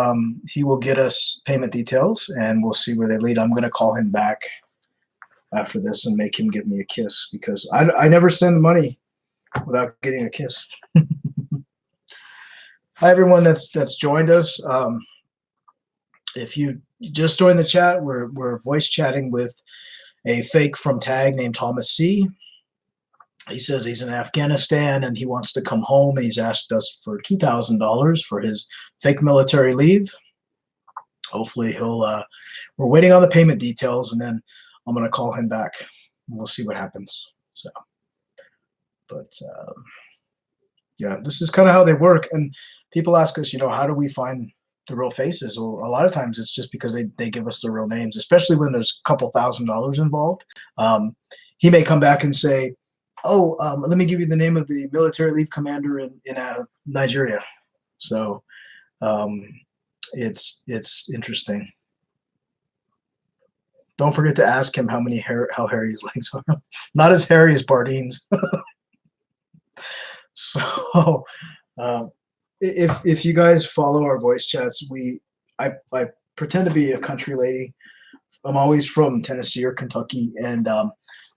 he will get us payment details, and we'll see where they lead. I'm going to call him back after this and make him give me a kiss, because I never send money without getting a kiss. Hi, everyone that's joined us. If you just joined the chat, we're voice chatting with a fake from Tag named Thomas C. He says he's in Afghanistan and he wants to come home, and he's asked us for $2,000 for his fake military leave. Hopefully we're waiting on the payment details, and then I'm going to call him back and we'll see what happens. So, but yeah, this is kind of how they work. And people ask us, how do we find the real faces? Well, a lot of times it's just because they give us the real names, especially when there's a couple $1,000s involved. He may come back and say, "Oh, let me give you the name of the military leave commander in Nigeria." So it's interesting. Don't forget to ask him how hairy his legs are. Not as hairy as Bardeen's. So, if you guys follow our voice chats, I pretend to be a country lady. I'm always from Tennessee or Kentucky, and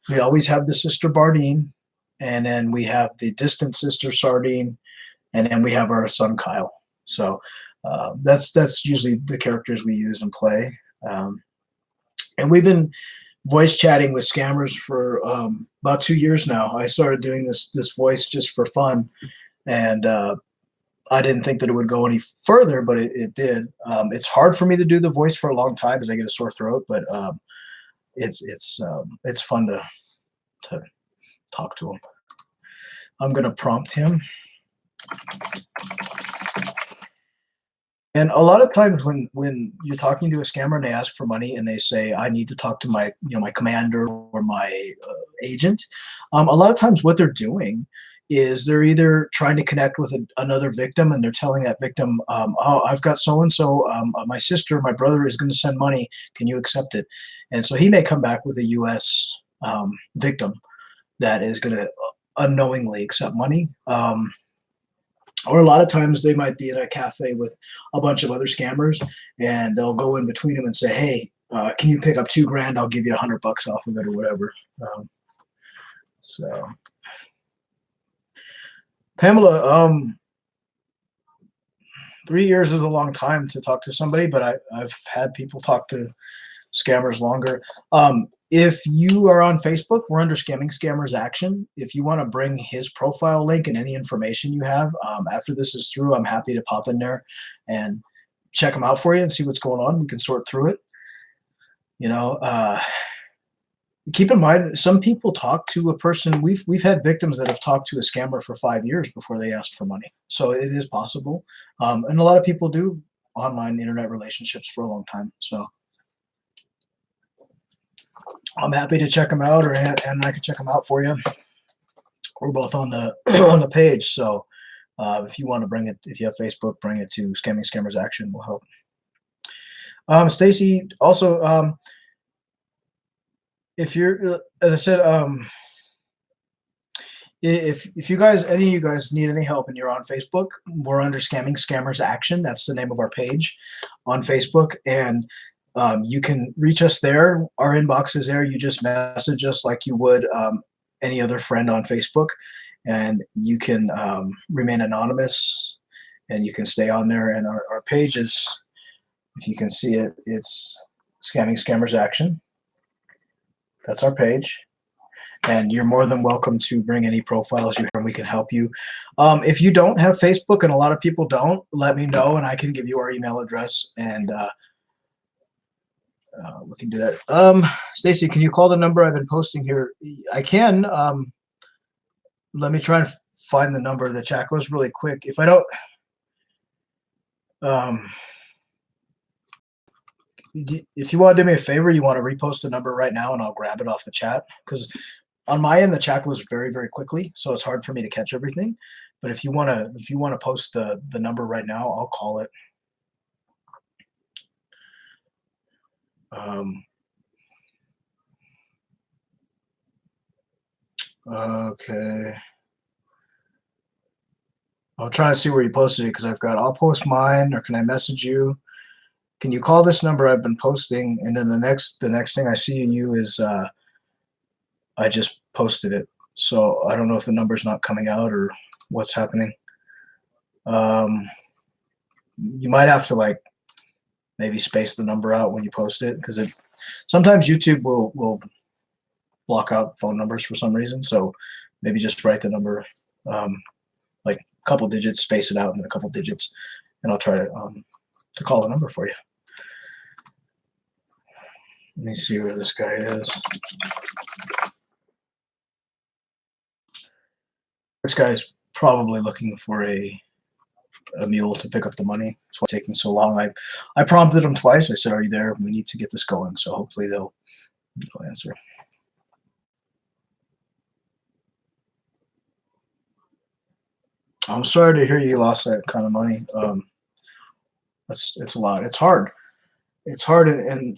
we always have the sister Bardeen, and then we have the distant sister Sardine, and then we have our son Kyle. So that's usually the characters we use and play. And we've been voice chatting with scammers for about 2 years now. I started doing this voice just for fun, and I didn't think that it would go any further, but it did. It's hard for me to do the voice for a long time because I get a sore throat, but it's fun to talk to him. I'm gonna prompt him. And a lot of times when you're talking to a scammer and they ask for money and they say, I need to talk to my my commander or my agent, a lot of times what they're doing is they're either trying to connect with another victim and they're telling that victim, oh, I've got so-and-so, my sister, my brother is going to send money. Can you accept it? And so he may come back with a U.S. Victim that is going to unknowingly accept money. Or a lot of times they might be in a cafe with a bunch of other scammers and they'll go in between them and say, hey, can you pick up $2,000? I'll give you $100 off of it or whatever. So Pamela, 3 years is a long time to talk to somebody, but I've had people talk to scammers longer. If you are on Facebook, we're under Scamming Scammers Action. If you want to bring his profile link and any information you have, after this is through, I'm happy to pop in there and check them out for you and see what's going on. We can sort through it. Keep in mind, some people talk to a person. We've had victims that have talked to a scammer for 5 years before they asked for money. So it is possible. And a lot of people do online internet relationships for a long time. So I'm happy to check them out, and I can check them out for you. We're both on the on the page, so if you want to bring it, if you have Facebook, bring it to Scamming Scammers Action. Will help. Stacy, also, if you're, as I said, if you guys, any of you guys need any help and you're on Facebook, we're under Scamming Scammers Action. That's the name of our page on Facebook, and you can reach us there. Our inbox is there. You just message us like you would any other friend on Facebook, and you can remain anonymous, and you can stay on there. And our page is, if you can see it, it's Scamming Scammers Action. That's our page. And you're more than welcome to bring any profiles you have, and we can help you. If you don't have Facebook, and a lot of people don't, let me know, and I can give you our email address, and we can do that. Stacy, can you call the number I've been posting here? I can. Let me try and find the number. The chat goes really quick. If I don't, if you want to do me a favor, you want to repost the number right now, and I'll grab it off the chat, because on my end the chat goes very, very quickly, so it's hard for me to catch everything. But if you want to post the number right now, I'll call it. Okay. I'll try to see where you posted it, because I'll post mine, or can I message you? Can you call this number I've been posting? And then the next thing I see in you is I just posted it. So I don't know if the number's not coming out or what's happening. You might have to maybe space the number out when you post it, because sometimes YouTube will block out phone numbers for some reason. So maybe just write the number, like a couple digits, space it out in a couple digits, and I'll try to call the number for you. Let me see where this guy is. This guy's probably looking for a mule to pick up the money. That's why it's taking so long. I prompted him twice. I said, are you there? We need to get this going. So hopefully they'll answer. I'm sorry to hear you lost that kind of money. It's a lot. It's hard. It's hard, and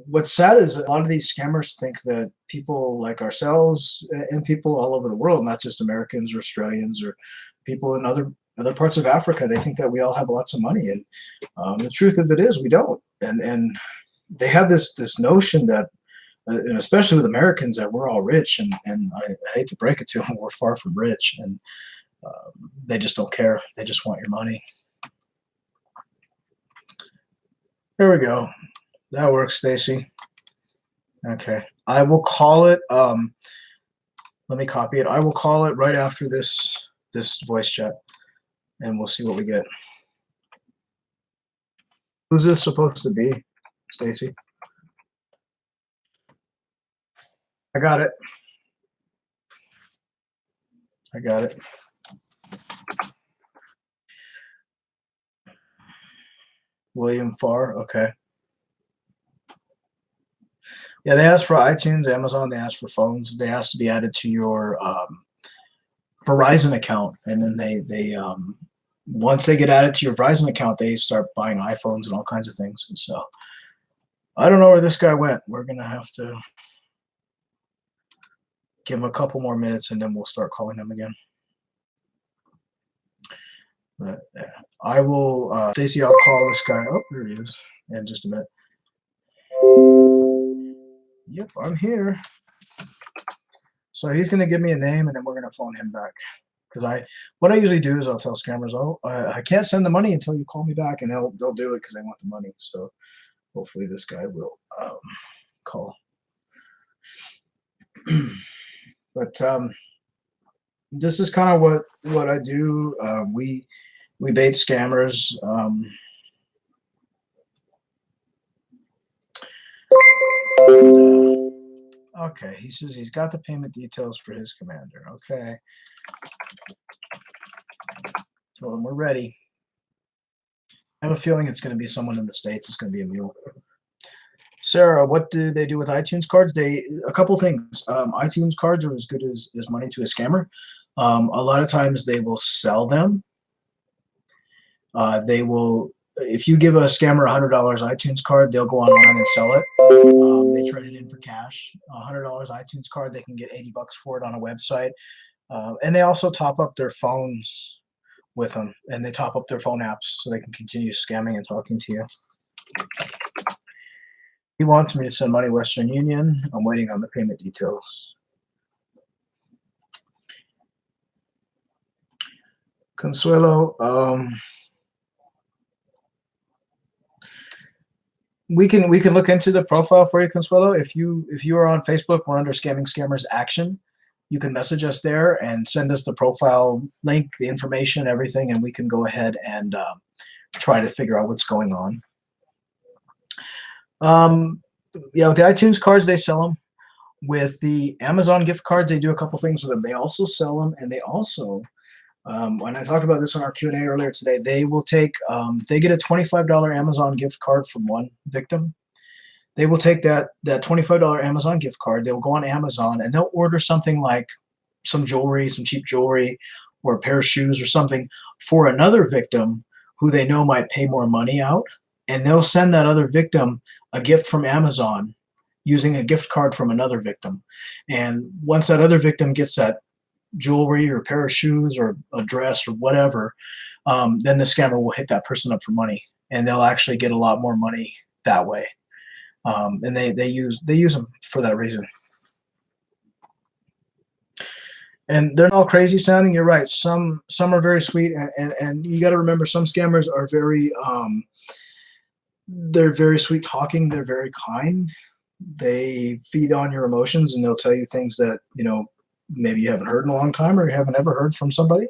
what's sad is a lot of these scammers think that people like ourselves and people all over the world, not just Americans or Australians or people in other parts of Africa, they think that we all have lots of money, and the truth of it is we don't. And they have this notion that, and especially with Americans, that we're all rich, and I hate to break it to them, we're far from rich, and they just don't care. They just want your money. There we go. That works, Stacy. Okay. I will call it. Let me copy it. I will call it right after this voice chat, and we'll see what we get. Who's this supposed to be, Stacy? I got it. I got it. William Farr. Okay. Yeah, they asked for iTunes, Amazon. They asked for phones. They asked to be added to your Verizon account, and then they once they get added to your Verizon account, they start buying iPhones and all kinds of things. And so I don't know where this guy went. We're gonna have to give him a couple more minutes, and then we'll start calling him again. But I will, Stacy. I'll call this guy. Oh, there he is. In just a minute. Yep, I'm here. So he's going to give me a name, and then we're going to phone him back. Because what I usually do is I'll tell scammers, oh, I can't send the money until you call me back, and they'll do it because they want the money. So hopefully this guy will call. But this is kind of what I do. We bait scammers. Okay, he says he's got the payment details for his commander. Okay. Told him we're ready. I have a feeling it's going to be someone in the States. It's going to be a mule. Sarah, what do they do with iTunes cards? A couple things. iTunes cards are as good as money to a scammer. A lot of times they will sell them. They will, if you give a scammer a $100 iTunes card, they'll go online and sell it. They trade it in for cash. $100 iTunes card, they can get $80 for it on a website. And they also top up their phones with them, and they top up their phone apps so they can continue scamming and talking to you. He wants me to send money Western Union. I'm waiting on the payment details. Consuelo, we can look into the profile for you, Consuelo. If you are on Facebook, we're under Scamming Scammers Action. You can message us there and send us the profile link, the information, everything, and we can go ahead and try to figure out what's going on. Yeah, with the iTunes cards, they sell them. With the Amazon gift cards, they do a couple things with them. They also sell them, and they also, when I talked about this on our Q&A earlier today, they will take, they get a $25 Amazon gift card from one victim. They will take that $25 Amazon gift card. They'll go on Amazon, and they'll order something like some jewelry, some cheap jewelry, or a pair of shoes or something for another victim who they know might pay more money out. And they'll send that other victim a gift from Amazon using a gift card from another victim. And once that other victim gets that jewelry or a pair of shoes or a dress or whatever, then the scammer will hit that person up for money, and they'll actually get a lot more money that way. And they use them for that reason. And they're not all crazy sounding. You're right. Some are very sweet, and you got to remember, some scammers are very they're very sweet talking. They're very kind. They feed on your emotions, and they'll tell you things that maybe you haven't heard in a long time or you haven't ever heard from somebody.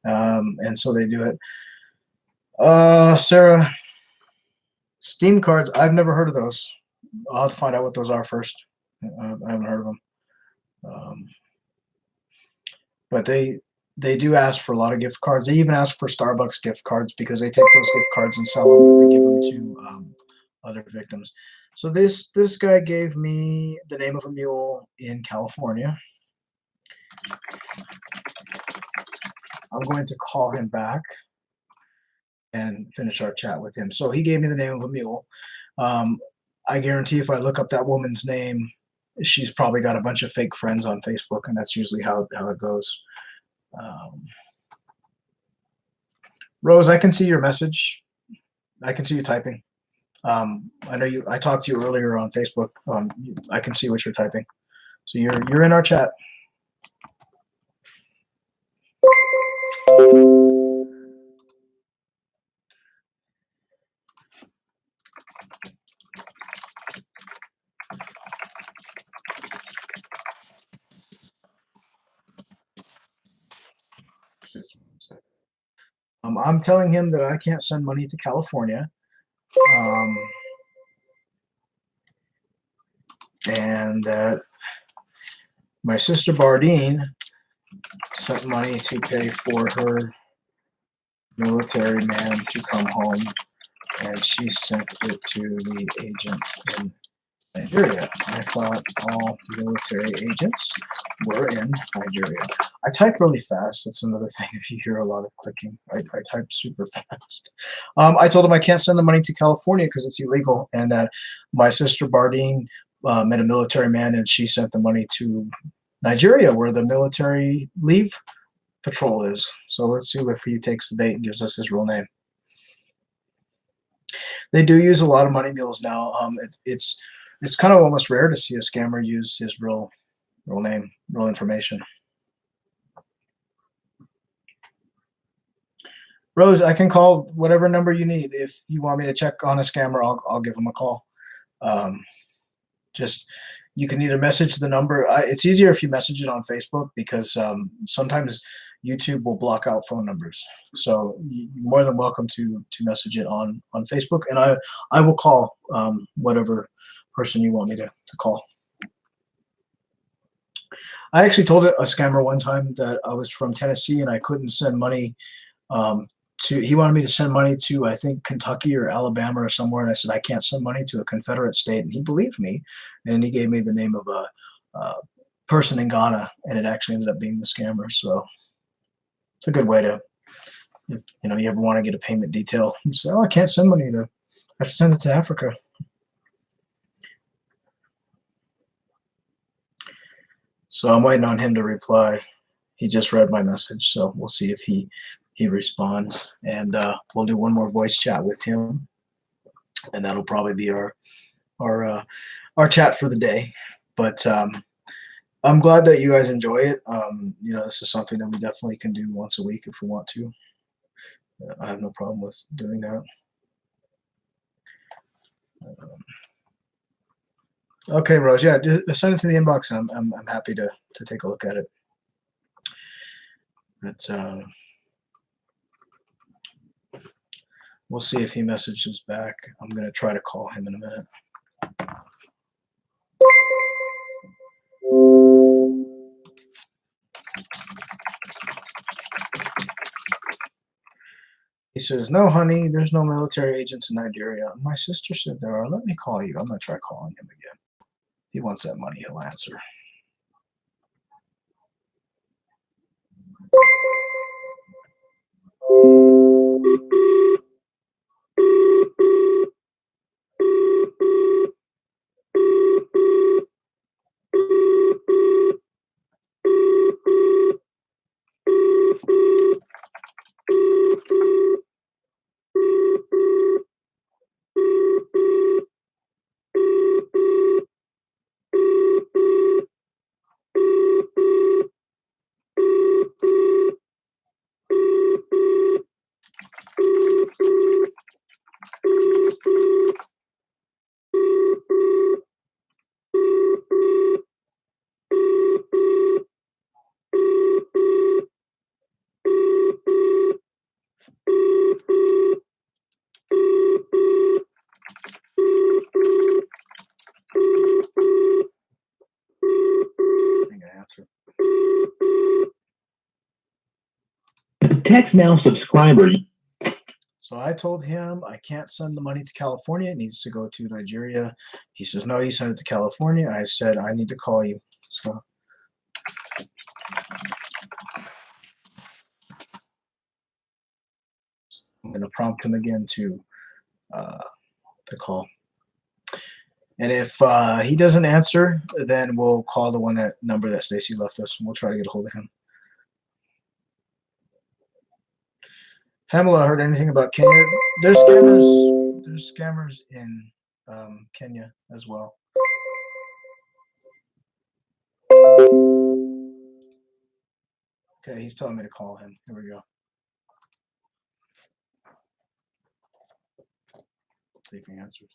And so they do it. Sarah, Steam cards, I've never heard of those. I'll have to find out what those are first. I haven't heard of them. But they do ask for a lot of gift cards. They even ask for Starbucks gift cards because they take those gift cards and sell them, and they give them to other victims. So this guy gave me the name of a mule in California. I'm going to call him back and finish our chat with him. So he gave me the name of a mule. I guarantee if I look up that woman's name, she's probably got a bunch of fake friends on Facebook, and that's usually how it goes. Rose, I can see your message. I can see you typing. I know you. I talked to you earlier on Facebook. I can see what you're typing. So you're in our chat. I'm telling him that I can't send money to California. And that my sister Bardine sent money to pay for her military man to come home, and she sent it to the agent in Nigeria. I thought all military agents were in Nigeria. I type really fast. That's another thing. If you hear a lot of clicking, I type super fast. I told him I can't send the money to California because it's illegal, and that my sister Bardine met a military man, and she sent the money to Nigeria, where the military leave patrol is. So let's see if he takes the bait and gives us his real name. They do use a lot of money mules now. It's kind of almost rare to see a scammer use his real name, real information. Rose, I can call whatever number you need. If you want me to check on a scammer, I'll give him a call. Just you can either message the number. It's easier if you message it on Facebook because sometimes YouTube will block out phone numbers. So you're more than welcome to message it on Facebook, and I will call whatever person you want me to call. I actually told a scammer one time that I was from Tennessee and I couldn't send money he wanted me to send money to, I think, Kentucky or Alabama or somewhere, and I said I can't send money to a Confederate state, and he believed me, and he gave me the name of a person in Ghana, and it actually ended up being the scammer. So it's a good way to, if you ever want to get a payment detail, you say, oh, I can't send money I have to send it to Africa. So I'm waiting on him to reply. He just read my message, so we'll see if he responds, and we'll do one more voice chat with him, and that'll probably be our chat for the day. But I'm glad that you guys enjoy it. This is something that we definitely can do once a week if we want to. I have no problem with doing that. Okay, Rose. Yeah, just send it to the inbox. I'm happy to take a look at it. But we'll see if he messages back. I'm gonna try to call him in a minute. He says, no, honey, there's no military agents in Nigeria. My sister said there are. Let me call you. I'm going to try calling him again. He wants that money. He'll answer. Text Now subscriber. So I told him I can't send the money to California. It needs to go to Nigeria. He says, no, you send it to California. I said, I need to call you. So I'm going to prompt him again to call. And if he doesn't answer, then we'll call the number that Stacy left us, and we'll try to get a hold of him. Pamela, heard anything about Kenya? There's scammers in Kenya as well. Okay, he's telling me to call him. Here we go. See if he answers.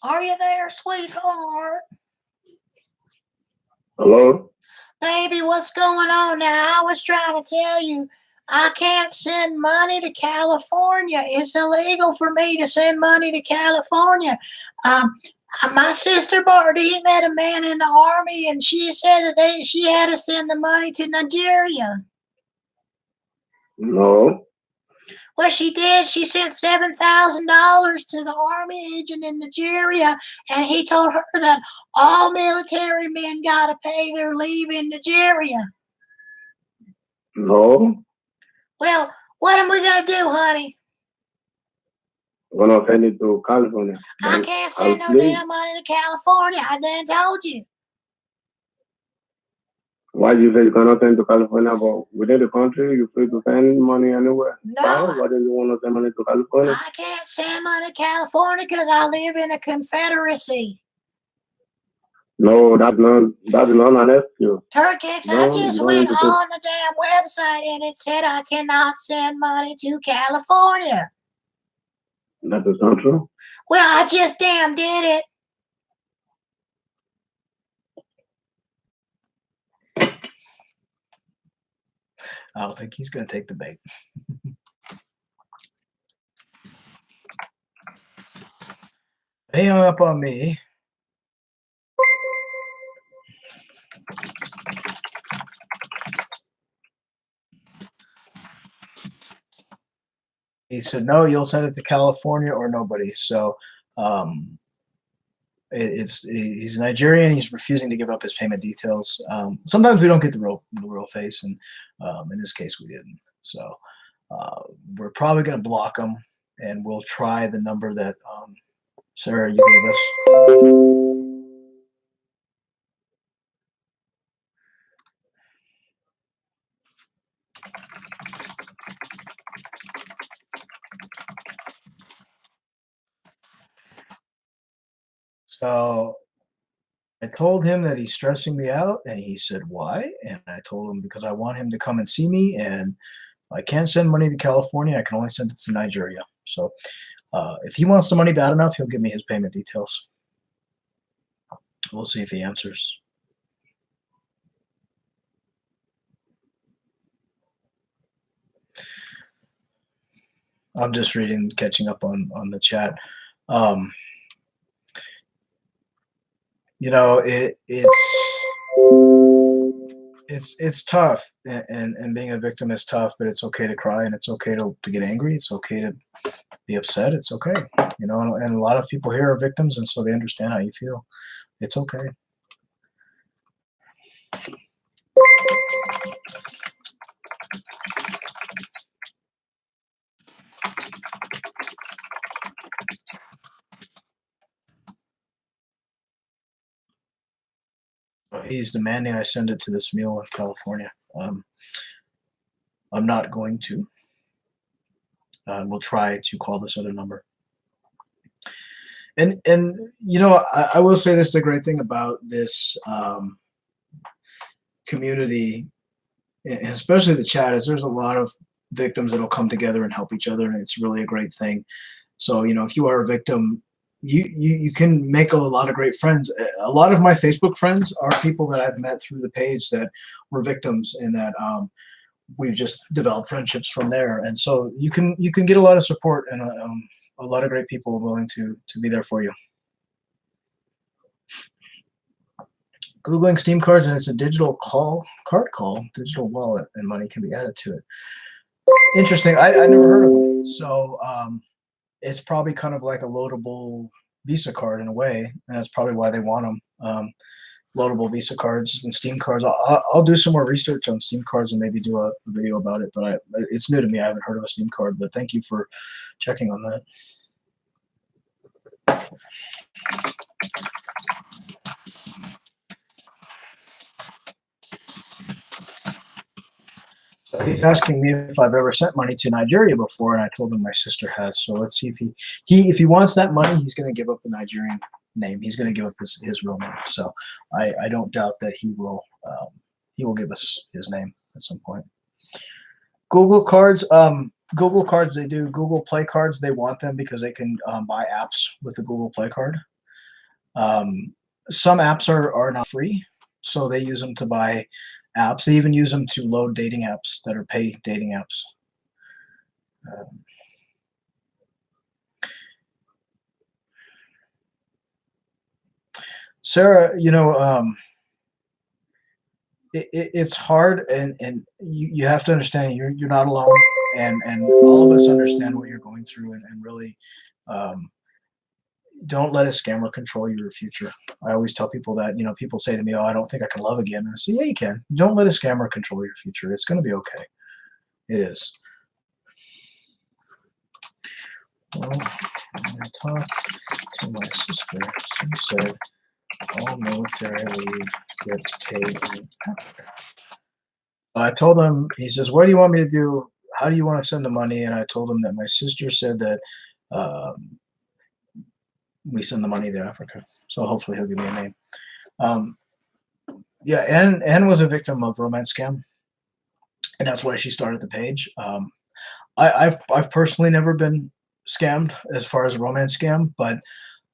Are you there, sweetheart? Hello? Baby, what's going on now? I was trying to tell you, I can't send money to California. It's illegal for me to send money to California. My sister Barty met a man in the army, and she said that she had to send the money to Nigeria. No. Well, she did. She sent $7,000 to the army agent in Nigeria, and he told her that all military men got to pay their leave in Nigeria. No. Well, what am we going to do, honey? I'm going to send it to California. I can't send no damn money to California. I done told you. Why you say you cannot send to California, but within the country, you're free to send money anywhere? No. Why do you want to send money to California? I can't send money to California because I live in a confederacy. No, that's not an excuse. Turkix, I just went on the damn website and it said I cannot send money to California. That is not true. Well, I just damn did it. I don't think he's going to take the bait. He hung up on me. He said, no, you'll send it to California or nobody. So he's Nigerian. He's refusing to give up his payment details. Sometimes we don't get the real face, and in this case, we didn't. So we're probably going to block him, and we'll try the number that Sarah, you gave us. So I told him that he's stressing me out, and he said, why? And I told him because I want him to come and see me, and I can't send money to California. I can only send it to Nigeria. So if he wants the money bad enough, he'll give me his payment details. We'll see if he answers. I'm just reading, catching up on the chat. You know, it's tough, and being a victim is tough, but it's okay to cry, and it's okay to get angry. It's okay to be upset. It's okay, you know, and a lot of people here are victims, and so they understand how you feel. It's okay. He's demanding I send it to this mule in California. I'm not going to. We'll try to call this other number. And you know, I will say this: the great thing about this community, especially the chat, is there's a lot of victims that'll come together and help each other, and it's really a great thing. So, you know, if you are a victim, you can make a lot of great friends. A lot of my Facebook friends are people that I've met through the page that were victims, and that we've just developed friendships from there. And so you can get a lot of support and a a lot of great people willing to be there for you. Googling Steam cards, and it's a digital card call, digital wallet, and money can be added to it. Interesting. I never heard of them. So it's probably kind of like a loadable Visa card in a way, and that's probably why they want them. Loadable Visa cards and Steam cards. I'll do some more research on Steam cards and maybe do a video about it. But it's new to me. I haven't heard of a Steam card. But thank you for checking on that. He's asking me if I've ever sent money to Nigeria before, and I told him my sister has. So let's see if he wants that money, he's going to give up the Nigerian name. He's going to give up his real name. So I don't doubt that he will give us his name at some point. Google cards, they do Google Play cards. They want them because they can buy apps with the Google Play card. Some apps are not free, so they use them to buy apps. They even use them to load dating apps that are pay dating apps. Sarah, it's hard, and you have to understand you're not alone, and all of us understand what you're going through, and really don't let a scammer control your future. I always tell people that, people say to me, "Oh, I don't think I can love again." And I say, "Yeah, you can. Don't let a scammer control your future. It's going to be okay." It is. Well, when I talked to my sister, she said all military leave gets paid in Africa. I told him, he says, "What do you want me to do? How do you want to send the money?" And I told him that my sister said that we send the money to Africa. So hopefully he'll give me a name. Yeah, Anne was a victim of romance scam, and that's why she started the page. I've personally never been scammed as far as a romance scam, but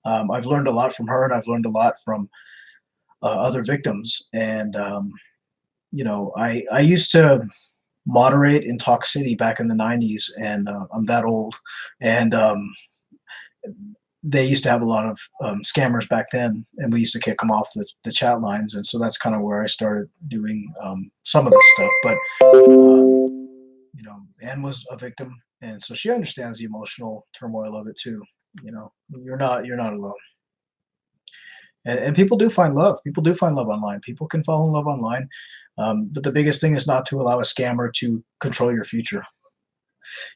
I've learned a lot from her, and I've learned a lot from other victims. And I used to moderate in Talk City back in the 90s, and I'm that old. And they used to have a lot of scammers back then, and we used to kick them off the chat lines. And so that's kind of where I started doing some of this stuff. But Anne was a victim, and so she understands the emotional turmoil of it too. You're not alone. And people do find love. People do find love online. People can fall in love online. But the biggest thing is not to allow a scammer to control your future.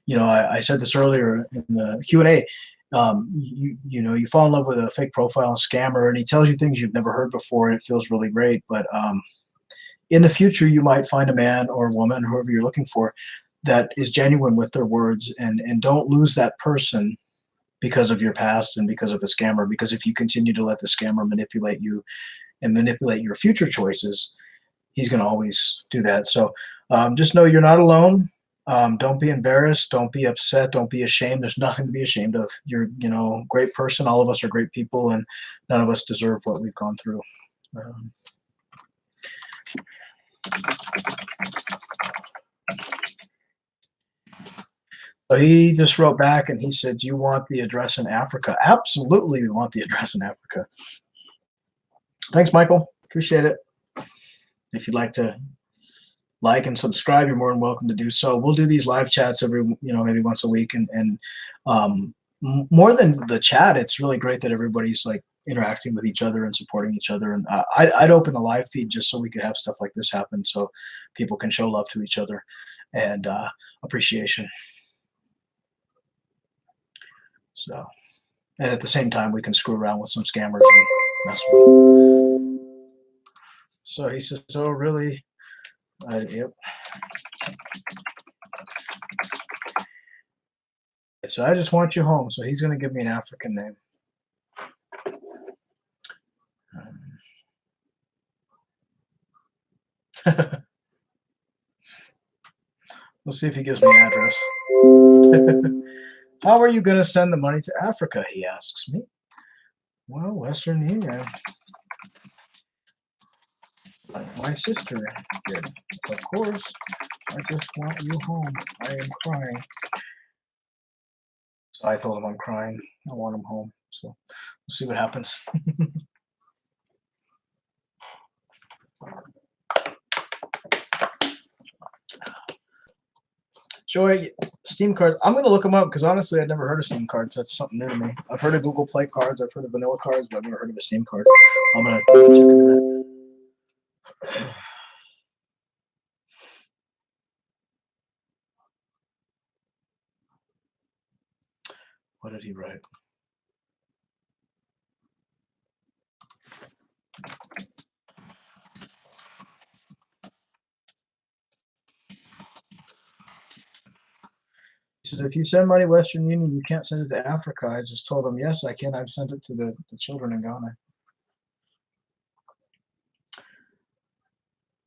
I said this earlier in the Q&A. You fall in love with a fake profile scammer, and he tells you things you've never heard before, and it feels really great. But in the future, you might find a man or a woman, whoever you're looking for, that is genuine with their words, and don't lose that person because of your past and because of a scammer. Because if you continue to let the scammer manipulate you and manipulate your future choices, he's going to always do that. So just know you're not alone. Don't be embarrassed. Don't be upset. Don't be ashamed. There's nothing to be ashamed of. You're, a great person. All of us are great people, and none of us deserve what we've gone through. So he just wrote back, and he said, "Do you want the address in Africa?" Absolutely, we want the address in Africa. Thanks, Michael. Appreciate it. If you'd like to like and subscribe, you're more than welcome to do so. We'll do these live chats every, maybe once a week, and more than the chat, it's really great that everybody's like interacting with each other and supporting each other. And I'd open a live feed just so we could have stuff like this happen, so people can show love to each other and appreciation. So, and at the same time, we can screw around with some scammers and mess with them. So he says, "Oh, really?" Yep. So I just want you home. So he's going to give me an African name. We'll see if he gives me an address. How are you going to send the money to Africa? He asks me. Well, Western Union. Like my sister did. Of course. I just want you home. I am crying. So I told him I'm crying. I want him home. So we'll see what happens. Joy, Steam cards. I'm gonna look them up because honestly, I'd never heard of Steam cards. That's something new to me. I've heard of Google Play cards. I've heard of vanilla cards, but I've never heard of a Steam card. I'm gonna check into that. What did he write? He says, if you send money Western Union, you can't send it to Africa. I just told him, yes, I can. I've sent it to the children in Ghana.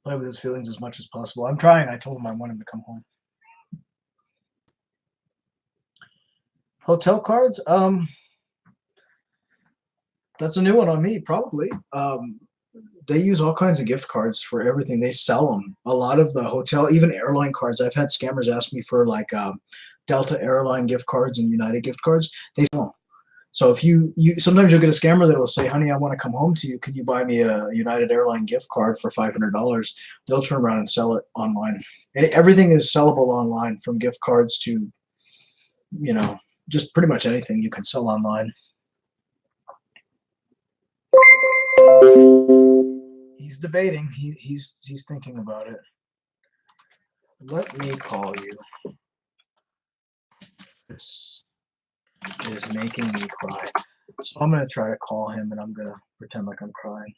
Play with his feelings as much as possible. I'm trying. I told him I want him to come home. Hotel cards? That's a new one on me, probably. They use all kinds of gift cards for everything. They sell them. A lot of the hotel, even airline cards. I've had scammers ask me for like Delta Airline gift cards and United gift cards. They sell them. So if you sometimes you'll get a scammer that will say, honey, I want to come home to you. Can you buy me a United Airline gift card for $500? They'll turn around and sell it online. Everything is sellable online, from gift cards to, just pretty much anything you can sell online. He's debating. He's thinking about it. Let me call you. This is making me cry. So I'm gonna try to call him, and I'm gonna pretend like I'm crying.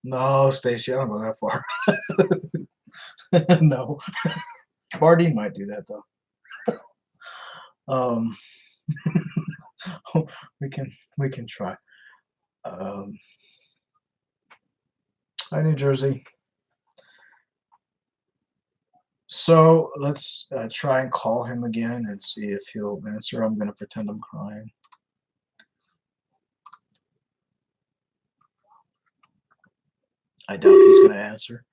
No, Stacy, I don't go that far. No, Bardeen might do that though. We can try. Hi, New Jersey. So let's try and call him again and see if he'll answer. I'm going to pretend I'm crying. I doubt he's going to answer.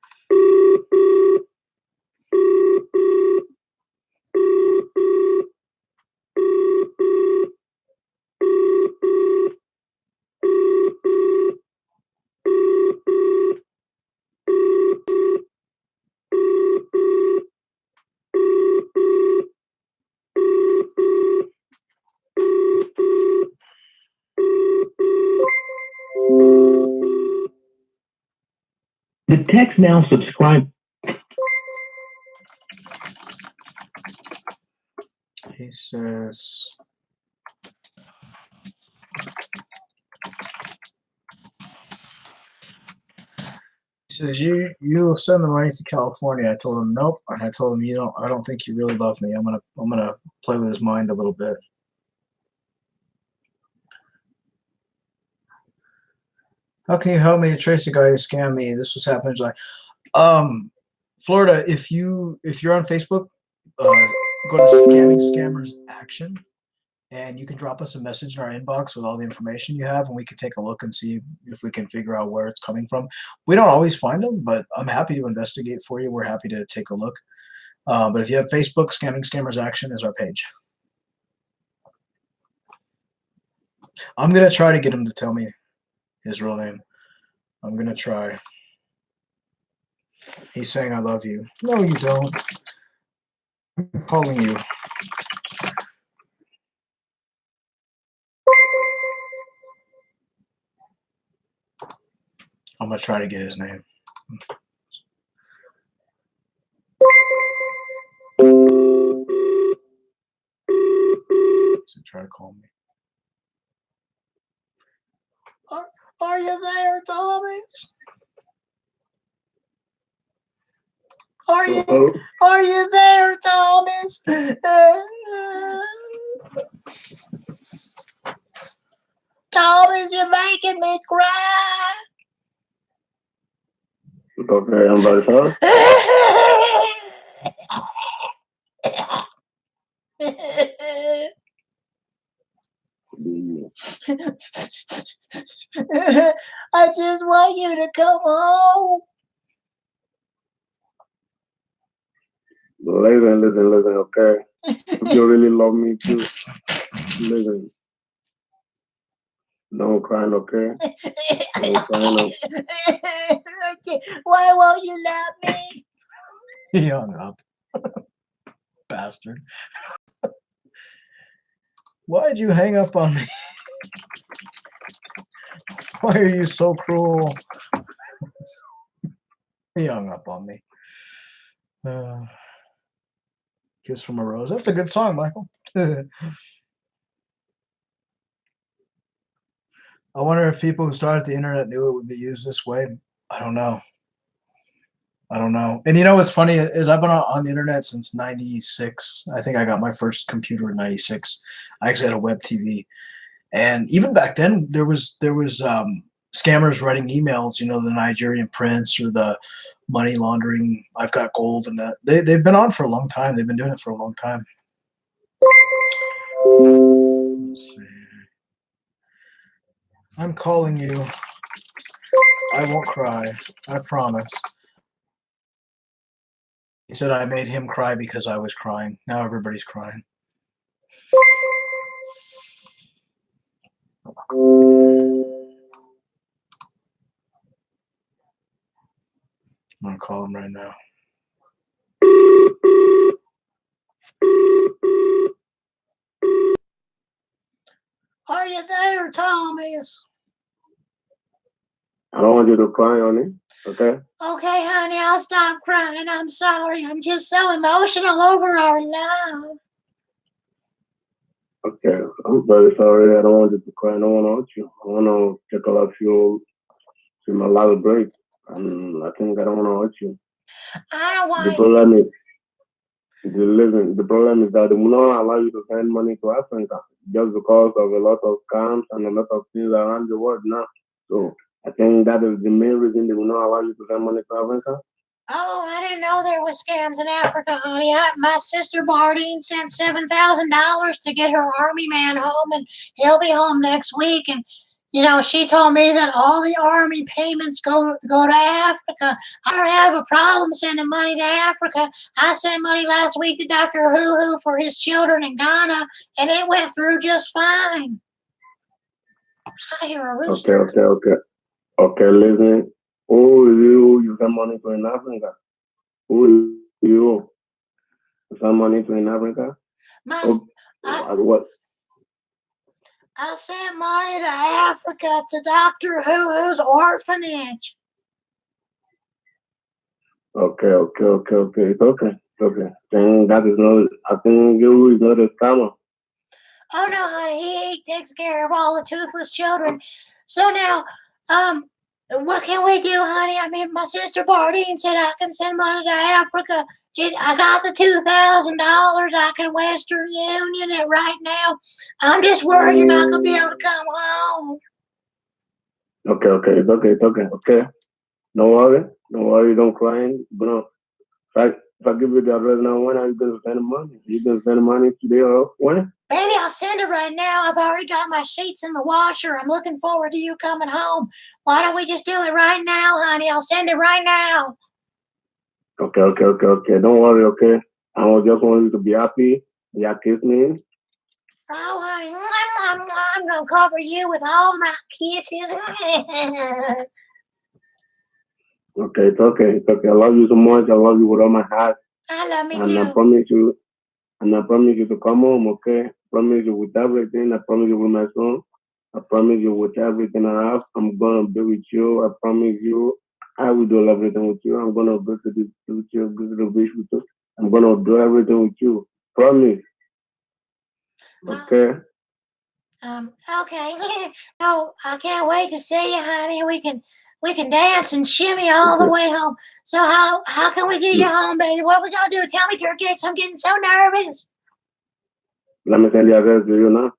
The text now subscribe. He says, you'll send the money to California. I told him nope, and I told him I don't think you really love me. I'm gonna play with his mind a little bit. How can you help me to trace the guy who scammed me? This was happening in July. Florida, if you're on Facebook, go to Scammers Action, and you can drop us a message in our inbox with all the information you have, and we can take a look and see if we can figure out where it's coming from. We don't always find them, but I'm happy to investigate for you. We're happy to take a look. But if you have Facebook, Scammers Action is our page. I'm going to try to get him to tell me his real name. I'm going to try. He's saying I love you. No, you don't. I'm calling you. I'm going to try to get his name. So try to call me. Are you there, Thomas? Are you there, Thomas? Thomas, you're making me cry. Okay, I'm about to I just want you to come home. Listen, okay? If you really love me too, listen, don't cry, okay? Don't cry, no. Why won't you love me? He hung up. Bastard. Why'd you hang up on me? Why are you so cruel? He hung up on me. Kiss from a Rose. That's a good song, Michael. I wonder if people who started the internet knew it would be used this way. I don't know. And you know what's funny is I've been on the internet since '96. I think I got my first computer in '96. I actually had a web TV, and even back then there was scammers writing emails. You know, the Nigerian prince or the money laundering. I've got gold, and they've been on for a long time. They've been doing it for a long time. Let's see. I'm calling you. I won't cry. I promise. He said I made him cry because I was crying. Now everybody's crying. I'm going to call him right now. Are you there, Thomas? I don't want you to cry on it, okay? Okay, honey, I'll stop crying. I'm sorry. I'm just so emotional over our love. Okay, I'm very sorry. I don't want you to cry. I don't want to hurt you. I want to take a lot of fuel to my last break. And I think I don't want to hurt you. I don't want The problem is, the problem is that they will not allow you to send money to Africa just because of a lot of scams and a lot of things around the world now. So I think that is the main reason they will not allow you to send money to Africa. Oh, I didn't know there was scams in Africa, honey. My sister Bardine sent $7,000 to get her army man home, and he'll be home next week. And you know, she told me that all the army payments go to Africa. I don't have a problem sending money to Africa. I sent money last week to Dr. Hoo for his children in Ghana, and it went through just fine. I hear a rooster. Okay, listen. Who you send money to in Africa? Who you send money to in Africa? What? I sent money to Africa to Dr. Hoo's orphanage. Okay. It's okay. Then that is not. I think you is not a scammer. Oh no, honey, he takes care of all the toothless children. So now, what can we do, honey? I mean, my sister Bardine said I can send money to Africa. I got the $2,000. I can Western Union it right now. I'm just worried you're not gonna be able to come home. Okay. It's okay. Don't worry. Don't cry. But if I give you the address now, when are you gonna send the money? You gonna send the money today or when? Baby, I'll send it right now. I've already got my sheets in the washer. I'm looking forward to you coming home. Why don't we just do it right now, honey? I'll send it right now. Okay. Don't worry, okay? I just want you to be happy. Yeah, kiss me. Oh, honey, I'm going to cover you with all my kisses. Okay, it's okay. I love you so much. I love you with all my heart. I love me and too. I promise you to come home, okay? I promise you with everything. I promise you with my son. I promise you with everything I have. I'm gonna be with you. I promise you. I will do everything with you. I'm gonna go to the beach with you. I'm gonna do everything with you. Promise. Okay. Okay. Oh, I can't wait to see you, honey. We can dance and shimmy all the way home. So how can we get you home, baby? What are we gonna do? Tell me, Turkits. I'm getting so nervous. Let me send the address to you now.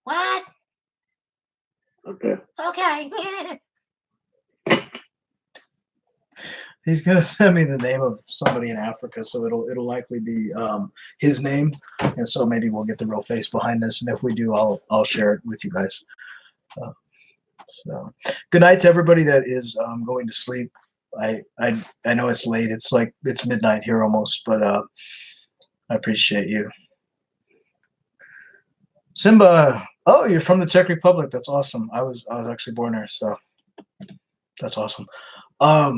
What? Okay. He's gonna send me the name of somebody in Africa, so it'll likely be his name, and so maybe we'll get the real face behind this. And if we do, I'll share it with you guys. So good night to everybody that is going to sleep. I know it's late. It's like it's midnight here almost, but I appreciate you. Simba, oh, you're from the Czech Republic. That's awesome. I was actually born there, so that's awesome. I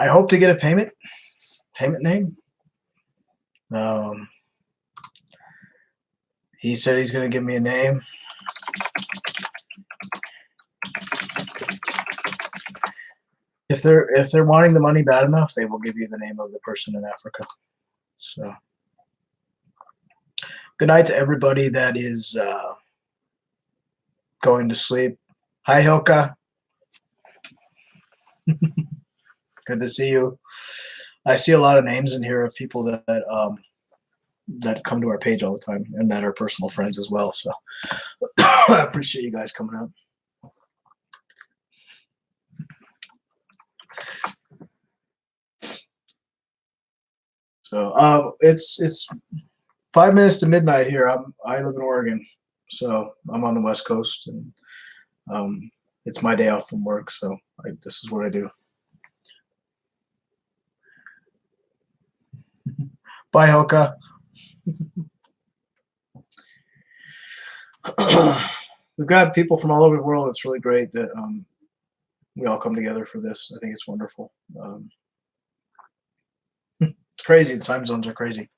hope to get a payment name. He said he's gonna give me a name. If they're wanting the money bad enough, they will give you the name of the person in Africa. So good night to everybody that is going to sleep. Hi, Hilka. Good to see you. I see a lot of names in here of people that come to our page all the time and that are personal friends as well. So I appreciate you guys coming out. So it's 5 minutes to midnight here. I live in Oregon, so I'm on the West Coast, and it's my day off from work. So this is what I do. Bye, Hoka. We've got people from all over the world. It's really great that we all come together for this. I think it's wonderful. It's crazy. The time zones are crazy.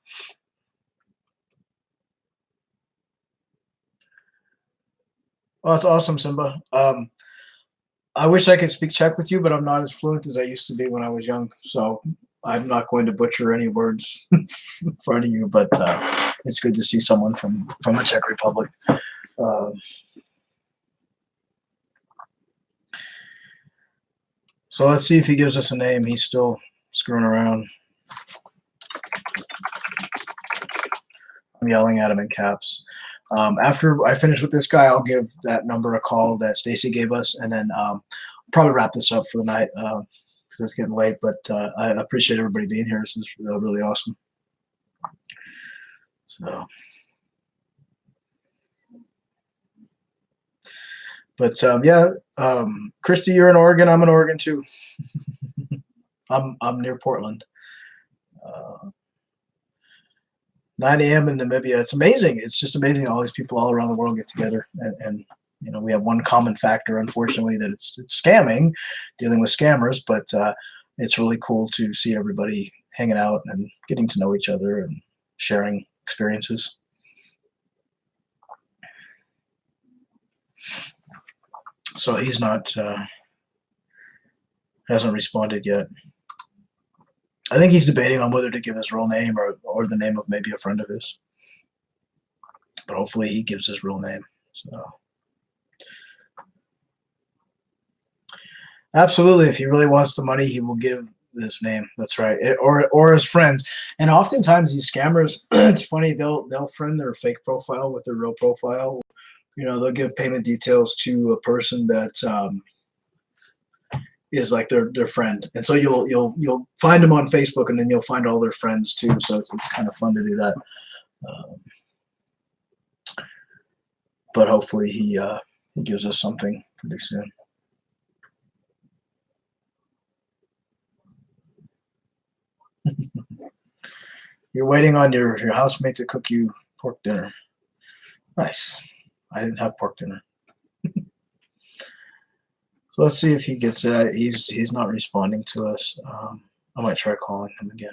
Oh, that's awesome, Simba. I wish I could speak Czech with you, but I'm not as fluent as I used to be when I was young. So I'm not going to butcher any words in front of you, but it's good to see someone from the Czech Republic. So let's see if he gives us a name. He's still screwing around. I'm yelling at him in caps. After I finish with this guy, I'll give that number a call that Stacy gave us, and then probably wrap this up for the night because it's getting late. But I appreciate everybody being here. This is really awesome. So, but yeah, Christy, you're in Oregon. I'm in Oregon too. I'm near Portland. 9 a.m. in Namibia. It's amazing. It's just amazing. All these people all around the world get together, and you know, we have one common factor, unfortunately, that it's scamming, dealing with scammers. But it's really cool to see everybody hanging out and getting to know each other and sharing experiences. So he's not hasn't responded yet. I think he's debating on whether to give his real name or the name of maybe a friend of his. But hopefully he gives his real name. So absolutely, if he really wants the money, he will give this name. That's right. Or his friends. And oftentimes these scammers, it's funny, they'll friend their fake profile with their real profile. You know, they'll give payment details to a person that is like their friend, and so you'll find them on Facebook, and then you'll find all their friends too. So it's kind of fun to do that. But hopefully he gives us something pretty soon. You're waiting on your housemate to cook you pork dinner. Nice. I didn't have pork dinner. So let's see if he gets it. He's not responding to us. I might try calling him again.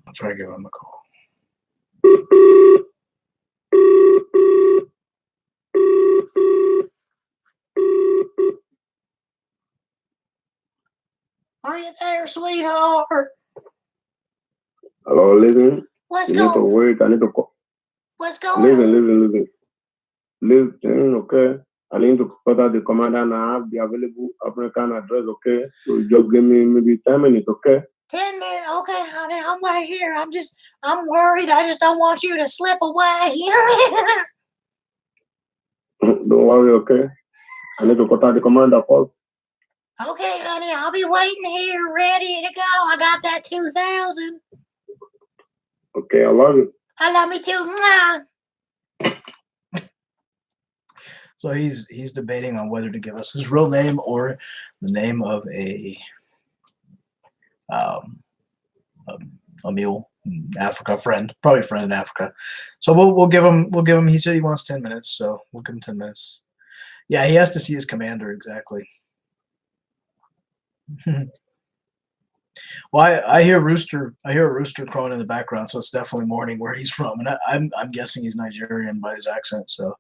I'll try to give him a call. Are you there, sweetheart? Hello, living. What's You need to going? wait. I need to call. What's going on? Living, okay. I need to contact the commander and I have the available African address, okay? So you just give me maybe 10 minutes, okay? 10 minutes. Okay, honey, I'm right here. I'm worried. I just don't want you to slip away. Don't worry, okay? I need to contact the commander first. Okay, honey, I'll be waiting here, ready to go. I got that 2,000. Okay, I love you. I love me too. Mwah. So he's debating on whether to give us his real name or the name of um, a mule in Africa, friend, probably a friend in Africa. So we'll give him. He said he wants 10 minutes, so we'll give him 10 minutes. Yeah, he has to see his commander exactly. Well, I hear a rooster crowing in the background, so it's definitely morning where he's from, and I'm guessing he's Nigerian by his accent. So,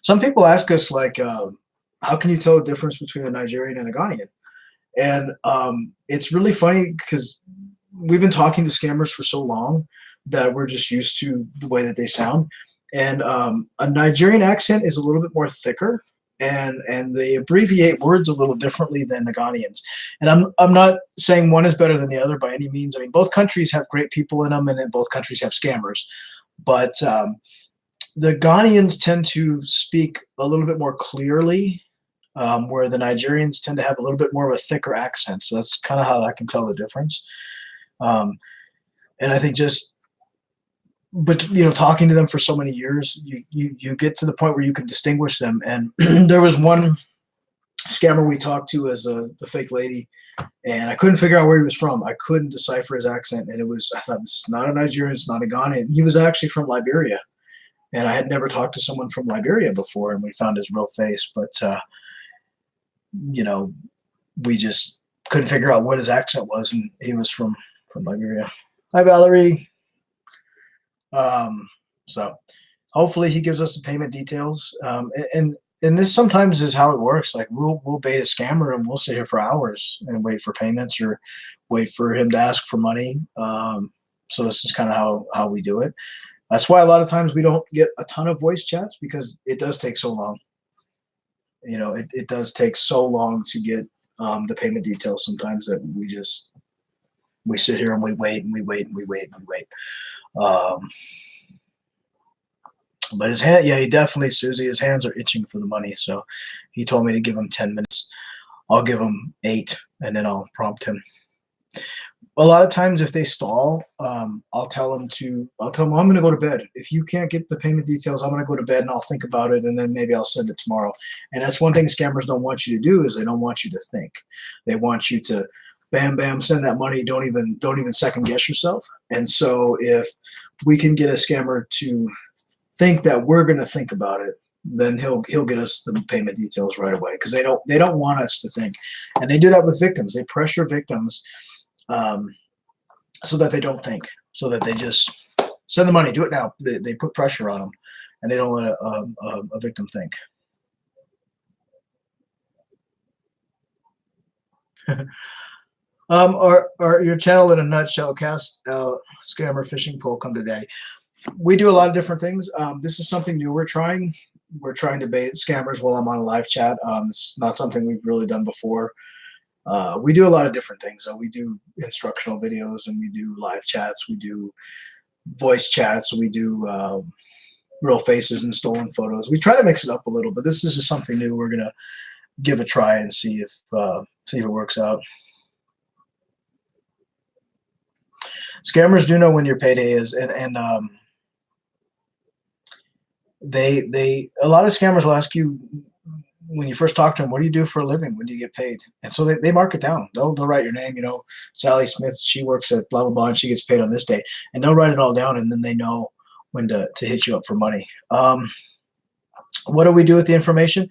some people ask us like, how can you tell the difference between a Nigerian and a Ghanaian? And it's really funny because we've been talking to scammers for so long that we're just used to the way that they sound. And a Nigerian accent is a little bit more thicker, and they abbreviate words a little differently than the Ghanaians. And I'm not saying one is better than the other by any means. I mean, both countries have great people in them, and then both countries have scammers. But the Ghanaians tend to speak a little bit more clearly, where the Nigerians tend to have a little bit more of a thicker accent. So that's kind of how I can tell the difference. And I think but talking to them for so many years, you get to the point where you can distinguish them. And there was one scammer we talked to as the fake lady, and I couldn't figure out where he was from. I couldn't decipher his accent, and I thought, this is not a Nigerian, it's not a Ghanaian. He was actually from Liberia, and I had never talked to someone from Liberia before, and we found his real face, but we just couldn't figure out what his accent was, and he was from Liberia. Hi, Valerie. So hopefully he gives us the payment details. And this sometimes is how it works. Like we'll bait a scammer and we'll sit here for hours and wait for payments or wait for him to ask for money. So this is kind of how we do it. That's why a lot of times we don't get a ton of voice chats, because it does take so long. It does take so long to get the payment details sometimes that we sit here and we wait and we wait and we wait and we wait. But his hand, yeah, he definitely, Susie, his hands are itching for the money. So he told me to give him 10 minutes. I'll give him 8 and then I'll prompt him. A lot of times if they stall, I'll tell them I'm going to go to bed. If you can't get the payment details, I'm going to go to bed and I'll think about it. And then maybe I'll send it tomorrow. And that's one thing scammers don't want you to do, is they don't want you to think. They want you to bam, bam, send that money. Don't even second guess yourself. And so if we can get a scammer to think that we're going to think about it, then he'll get us the payment details right away, because they don't want us to think. And they do that with victims. They pressure victims so that they don't think, so that they just send the money, do it now. They put pressure on them, and they don't let a victim think. Or your channel in a nutshell, cast out scammer fishing pole, come today. We do a lot of different things. This is something new we're trying. We're trying to bait scammers while I'm on a live chat. It's not something we've really done before. We do a lot of different things. We do instructional videos, and we do live chats. We do voice chats. We do real faces and stolen photos. We try to mix it up a little, but this is just something new. We're gonna give a try and see if it works out. Scammers do know when your payday is, and they a lot of scammers will ask you when you first talk to them, what do you do for a living? When do you get paid? And so they mark it down. They'll write your name. Sally Smith, she works at blah blah blah, and she gets paid on this day. And they'll write it all down, and then they know when to hit you up for money. What do we do with the information?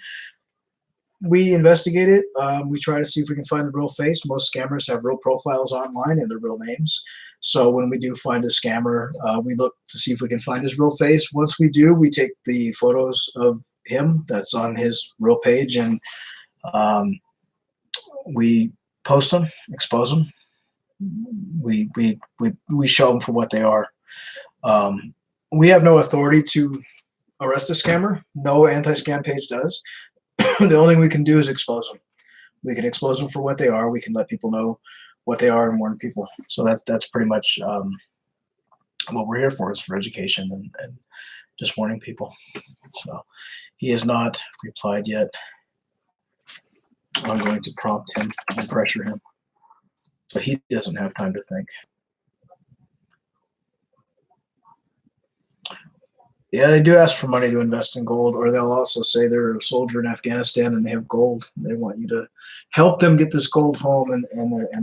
We investigate it. We try to see if we can find the real face. Most scammers have real profiles online and their real names. So when we do find a scammer, we look to see if we can find his real face. Once we do, we take the photos of him that's on his real page, and we post them, expose them. We show them for what they are. We have no authority to arrest a scammer. No anti-scam page does. The only thing we can do is expose them. We can expose them for what they are. We can let people know what they are and warn people. So that's pretty much what we're here for, is for education and just warning people. So he has not replied yet. I'm going to prompt him and pressure him, but he doesn't have time to think. Yeah, they do ask for money to invest in gold, or they'll also say they're a soldier in Afghanistan and they have gold. They want you to help them get this gold home, and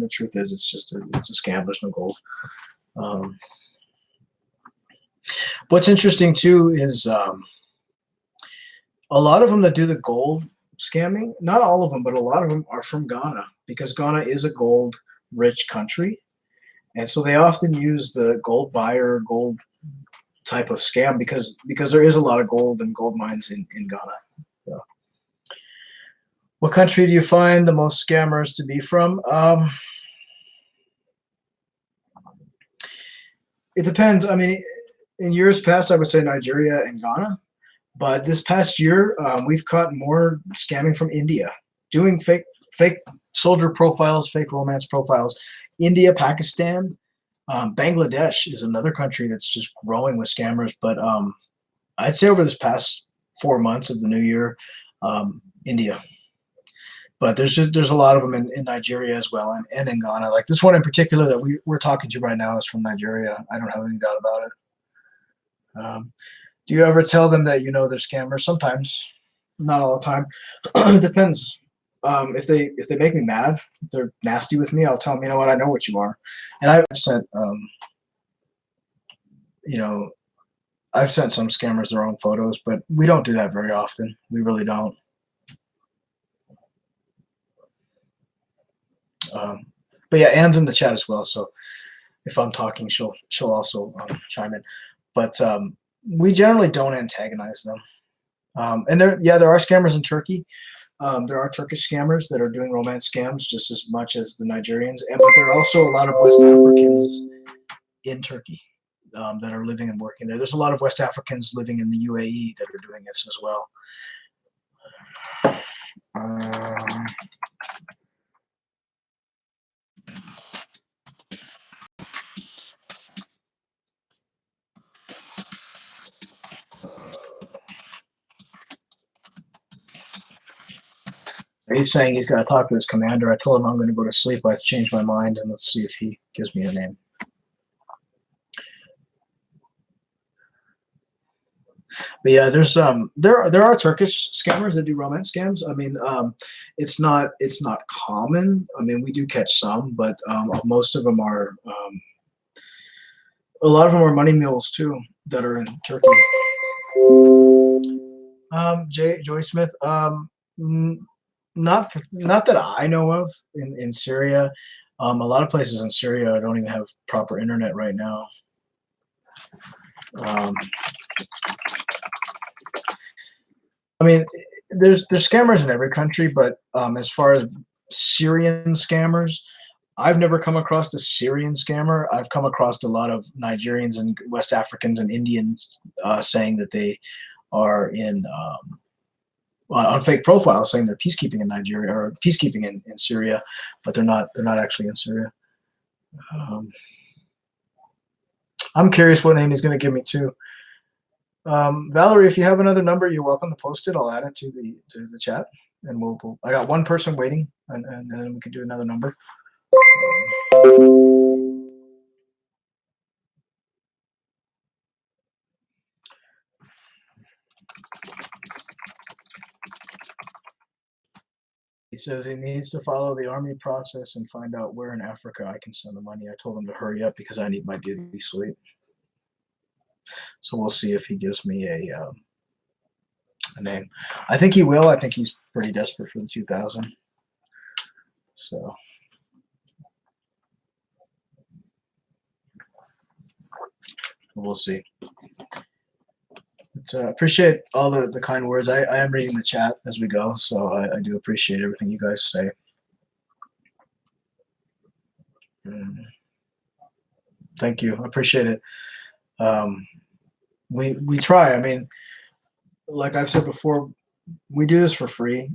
the truth is, it's a scam. There's no gold. What's interesting too is a lot of them that do the gold scamming, not all of them, but a lot of them are from Ghana, because Ghana is a gold rich country. And so they often use the gold buyer, gold type of scam because there is a lot of gold and gold mines in Ghana. So, what country do you find the most scammers to be from? It depends. I mean, in years past, I would say Nigeria and Ghana. But this past year, we've caught more scamming from India, doing fake soldier profiles, fake romance profiles. India, Pakistan, Bangladesh is another country that's just growing with scammers. But I'd say over this past 4 months of the new year, India. But there's a lot of them in Nigeria as well, and in Ghana. Like this one in particular that we're talking to right now is from Nigeria. I don't have any doubt about it. Do you ever tell them that you know they're scammers? Sometimes, not all the time. It depends. If they make me mad, if they're nasty with me, I'll tell them, you know what, I know what you are. And I've sent, I've sent some scammers their own photos, but we don't do that very often. We really don't. But yeah, Anne's in the chat as well, so if I'm talking, she'll also chime in. But we generally don't antagonize them. And there are scammers in Turkey. There are Turkish scammers that are doing romance scams just as much as the Nigerians, but there are also a lot of West Africans in Turkey that are living and working there. There's a lot of West Africans living in the UAE that are doing this as well. He's saying he's got to talk to his commander. I told him I'm going to go to sleep. I've changed my mind, and let's see if he gives me a name. But yeah, there's there are Turkish scammers that do romance scams. I mean, it's not common. I mean, we do catch some, but most of them are a lot of them are money mules too that are in Turkey. Joy Smith. Not that I know of in Syria. A lot of places in Syria don't even have proper internet right now. I mean, there's scammers in every country, but as far as Syrian scammers, I've never come across a Syrian scammer. I've come across a lot of Nigerians and West Africans and Indians saying that they are in on fake profiles saying they're peacekeeping in Nigeria or peacekeeping in Syria, but they're not actually in Syria. I'm curious what name he's going to give me too. Valerie, if you have another number, you're welcome to post it. I'll add it to the chat, and we'll I got one person waiting, and then we can do another number. He says he needs to follow the army process and find out where in Africa I can send the money. I told him to hurry up because I need my beauty sleep. So we'll see if he gives me a name. I think he will. I think he's pretty desperate for the 2,000. So we'll see. But, appreciate all the kind words. I am reading the chat as we go, so I do appreciate everything you guys say. Thank you. I appreciate it. We try. I mean, like I've said before, we do this for free.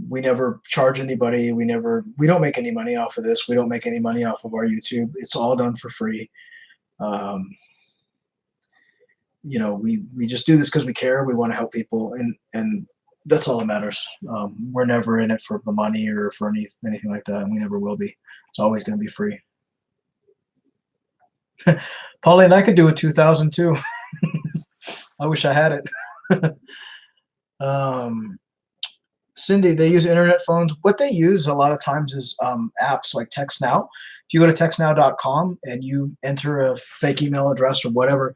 We never charge anybody. We don't make any money off of this. We don't make any money off of our YouTube. It's all done for free. You know, we just do this because we care. We want to help people, and that's all that matters. We're never in it for the money or for anything like that, and we never will be. It's always going to be free. Pauline, I could do a 2,000 too. I wish I had it. Cindy, they use internet phones. What they use a lot of times is apps like TextNow. If you go to textnow.com and you enter a fake email address or whatever,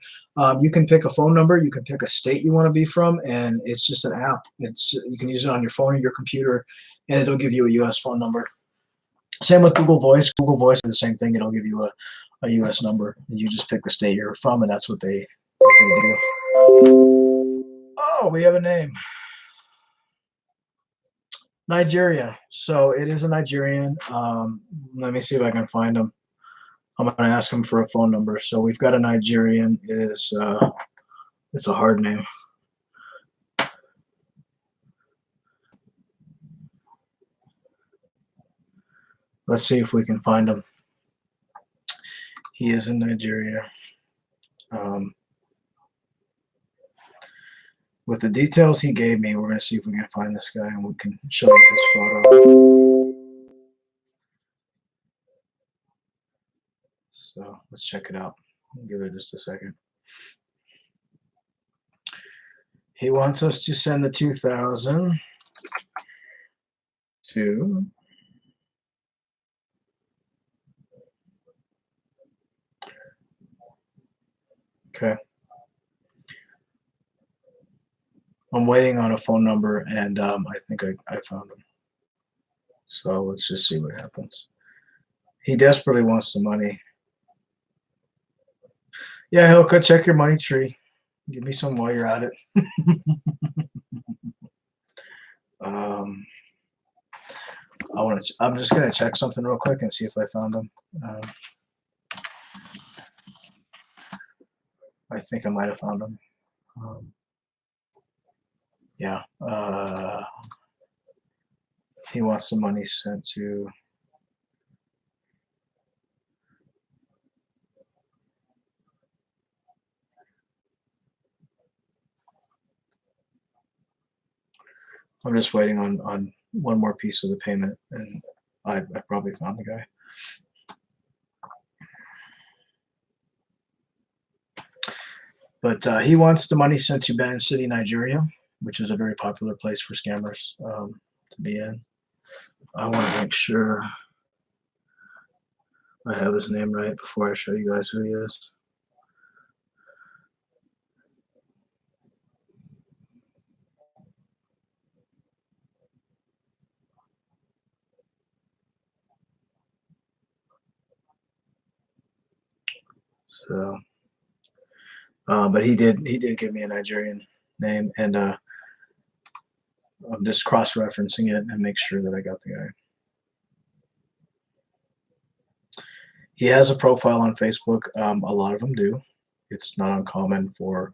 you can pick a phone number, you can pick a state you want to be from, and it's just an app. You can use it on your phone or your computer, and it'll give you a U.S. phone number. Same with Google Voice. Google Voice is the same thing. It'll give you a U.S. number. You just pick the state you're from, and that's what they do. Oh, we have a name. Nigeria. So it is a Nigerian. Let me see if I can find him. I'm going to ask him for a phone number. So we've got a Nigerian. It's a hard name. Let's see if we can find him. He is in Nigeria. With the details he gave me, we're going to see if we can find this guy and we can show you his photo. So let's check it out. I'll give it just a second. He wants us to send the 2,000 to okay. I'm waiting on a phone number, and I think I found him. So let's just see what happens. He desperately wants the money. Yeah, Hilka, check your money tree. Give me some while you're at it. I'm just gonna check something real quick and see if I found him. I think I might have found him. Yeah. He wants the money sent to. I'm just waiting on one more piece of the payment, and I probably found the guy. But he wants the money sent to Benin City, Nigeria, which is a very popular place for scammers to be in. I want to make sure I have his name right before I show you guys who he is. So, but he did give me a Nigerian name, and I'm just cross-referencing it and make sure that I got the guy. He has a profile on Facebook. A lot of them do. It's not uncommon for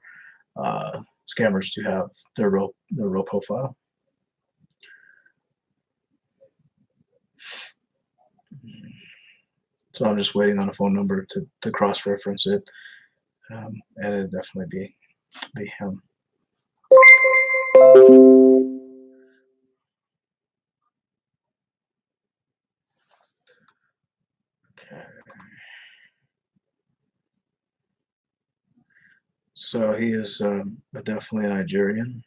scammers to have their real profile. So I'm just waiting on a phone number to cross-reference it, and it'd definitely be him. Okay. So he is definitely a Nigerian,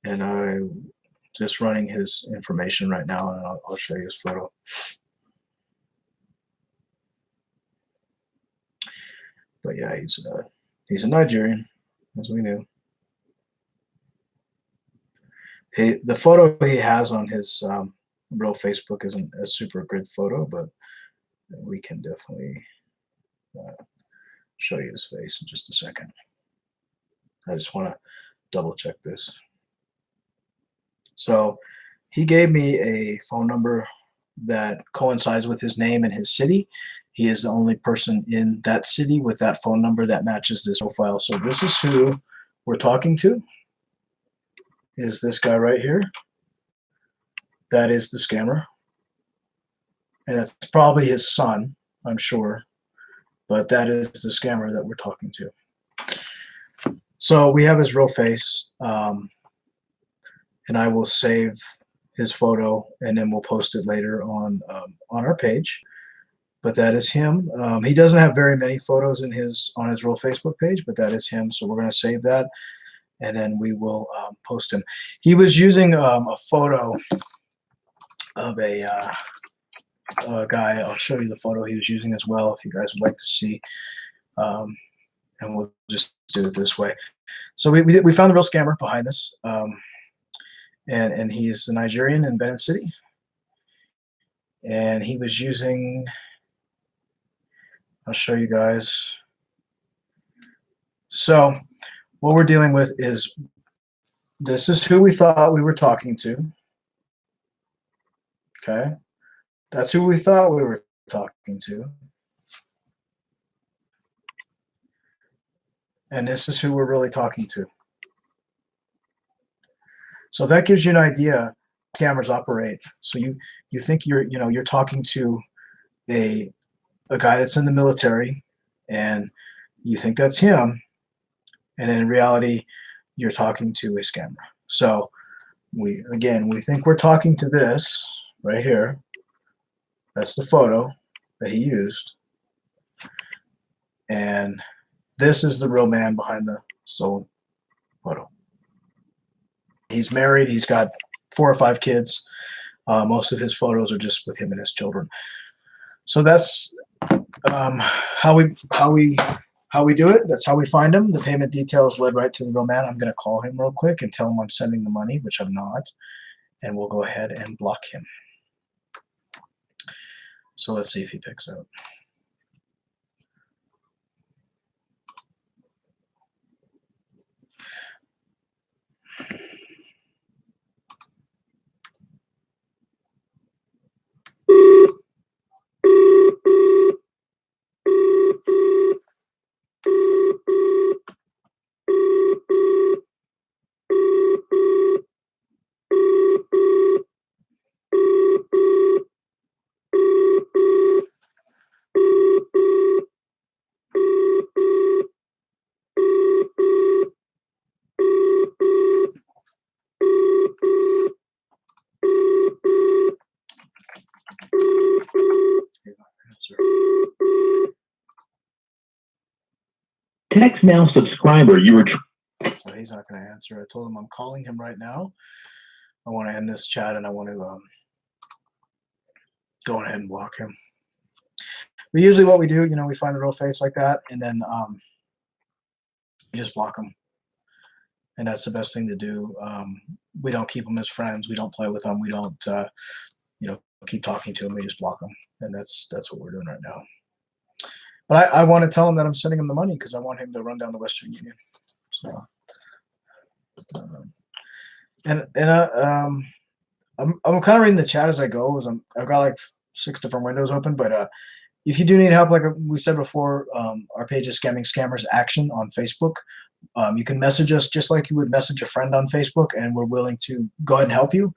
and I'm just running his information right now, and I'll show you his photo. But yeah, he's a Nigerian, as we knew. The photo he has on his real Facebook isn't a super good photo, but we can definitely show you his face in just a second. I just want to double check this. So he gave me a phone number that coincides with his name and his city. He is the only person in that city with that phone number that matches this profile. So this is who we're talking to. Is this guy right here. That is the scammer. And that's probably his son, I'm sure. But that is the scammer that we're talking to. So we have his real face. And I will save his photo, and then we'll post it later on our page. but that is him. He doesn't have very many photos on his real Facebook page, but that is him. So we're going to save that, and then we will post him. He was using a photo of a guy. I'll show you the photo he was using as well if you guys would like to see. And we'll just do it this way. So we found the real scammer behind this, and he's a Nigerian in Benin City, and he was using. I'll show you guys. So what we're dealing with is this is who we thought we were talking to. Okay, that's who we thought we were talking to. And this is who we're really talking to. So that gives you an idea how scammers operate. So you think you're talking to a guy that's in the military, and you think that's him, and in reality you're talking to a scammer. So we think we're talking to this right here. That's the photo that he used, and this is the real man behind the stolen photo. He's married. He's got 4 or 5 kids. Most of his photos are just with him and his children. So that's how we do it. That's how we find him. The payment details led right to the real man. I'm going to call him real quick and tell him I'm sending the money, which I'm not, and we'll go ahead and block him. So let's see if he picks up. Text now subscriber you were. So he's not going to answer. I told him I'm calling him right now. I want to end this chat, and I want to go ahead and block him. But usually what we do, we find the real face like that, and then we just block them. And that's the best thing to do. We don't keep them as friends. We don't play with them. We don't, keep talking to them. We just block them, and that's what we're doing right now. But I want to tell him that I'm sending him the money because I want him to run down the Western Union. So, I'm kind of reading the chat as I go. I've got like 6 different windows open. But if you do need help, like we said before, our page is Scamming Scammers Action on Facebook. You can message us just like you would message a friend on Facebook, and we're willing to go ahead and help you.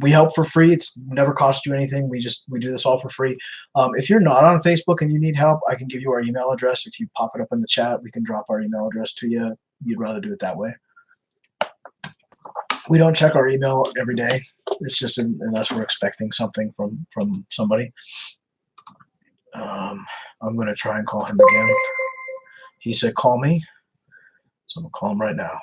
We help for free. It's never cost you anything. We do this all for free. If you're not on Facebook and you need help, I can give you our email address. If you pop it up in the chat, we can drop our email address to you. You'd rather do it that way. We don't check our email every day. It's just unless we're expecting something from somebody. I'm going to try and call him again. He said, call me. So I'm going to call him right now.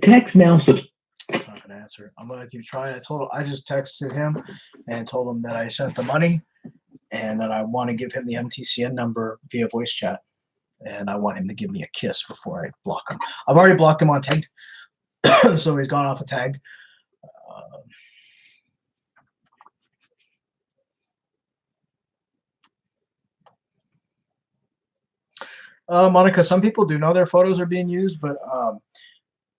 Text now He's not going to answer. I'm going to keep trying. I just texted him and told him that I sent the money and that I want to give him the MTCN number via voice chat. And I want him to give me a kiss before I block him. I've already blocked him on tagged, so he's gone off of tagged. Monica, some people do know their photos are being used, but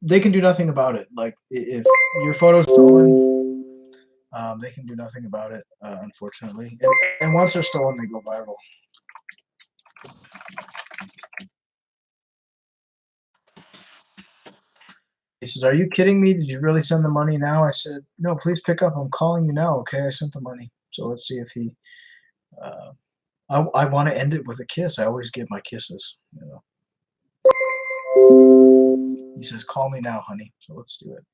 they can do nothing about it. Like if your photo's stolen, They can do nothing about it, unfortunately. And once they're stolen, they go viral. He says, "Are you kidding me? Did you really send the money now?" I said, "No, please pick up. I'm calling you now. Okay, I sent the money." So let's see if he. Uh, I want to end it with a kiss. I always give my kisses. He says, "Call me now, honey." So let's do it.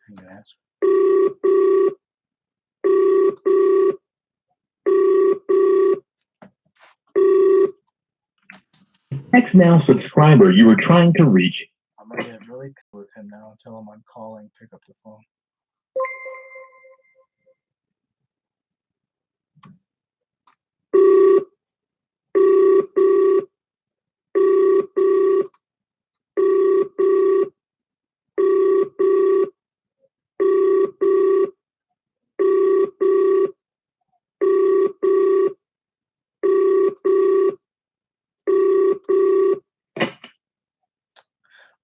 I'm gonna answer. Text now subscriber you were trying to reach. I'm gonna get really pissed with him now and tell him I'm calling. Pick up the phone.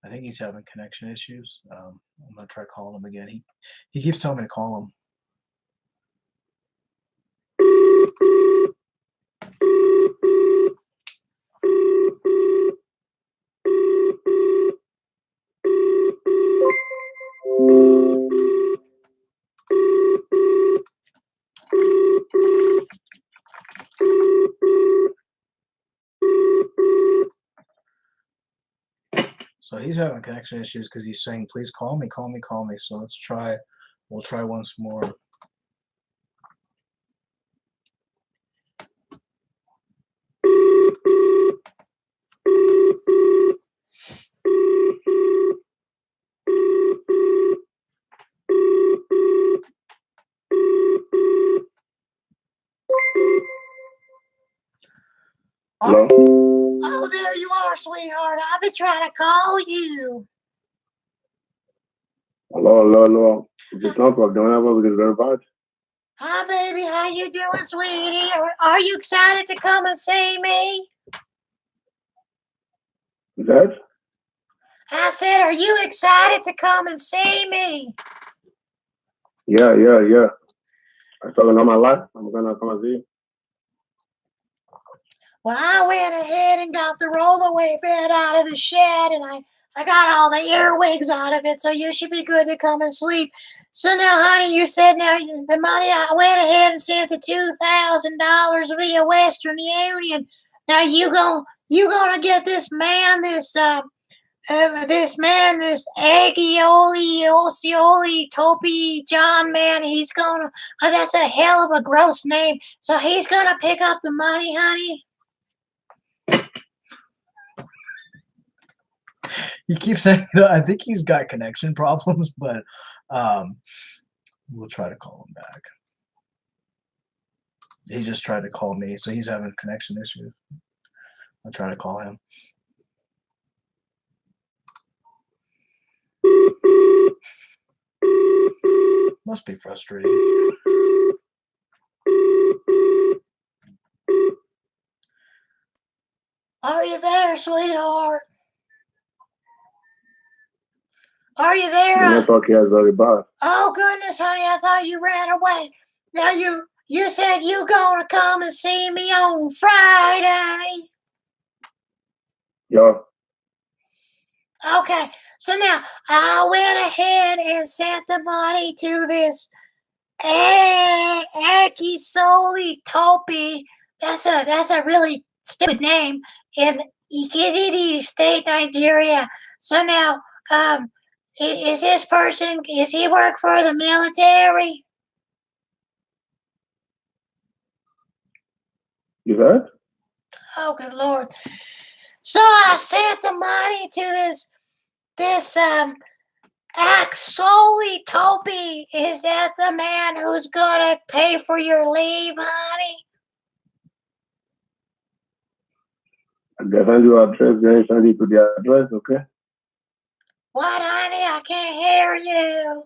I think he's having connection issues. I'm gonna try calling him again. He keeps telling me to call him. So he's having connection issues because he's saying, "Please call me, call me, call me." So let's try. We'll try once more. Hello? Oh, there you are, sweetheart. I've been trying to call you. Hello. We can talk about whenever we can very bad. Hi, baby. How you doing, sweetie? Are you excited to come and see me? That? I said, are you excited to come and see me? Yeah. I'm talking all my life. I'm gonna come and see you. Well, I went ahead and got the rollaway bed out of the shed, and I got all the earwigs out of it, so you should be good to come and sleep. So now, honey, you said now the money, I went ahead and sent the $2,000 via Western Union. Now you gonna get this man, this Aggioli, Osioli, Topi, John man, he's gonna, that's a hell of a gross name. So he's gonna pick up the money, honey. He keeps saying that. I think he's got connection problems, but we'll try to call him back. He just tried to call me, so he's having connection issues. I'll try to call him. Must be frustrating. Are you there, sweetheart? Are you there? The network here is very bad. Oh goodness, honey, I thought you ran away. Now you said you gonna come and see me on Friday. Yeah. Okay, so now I went ahead and sent the money to this Aki Soli Topi. That's a really stupid name in Ikititi State, Nigeria. So now, is this person, is he work for the military? You heard? Oh, good Lord. So I sent the money to this Axoli Topi, is that the man who's gonna pay for your leave, honey? I can send you address, then send you to the address, okay? What, honey? I can't hear you.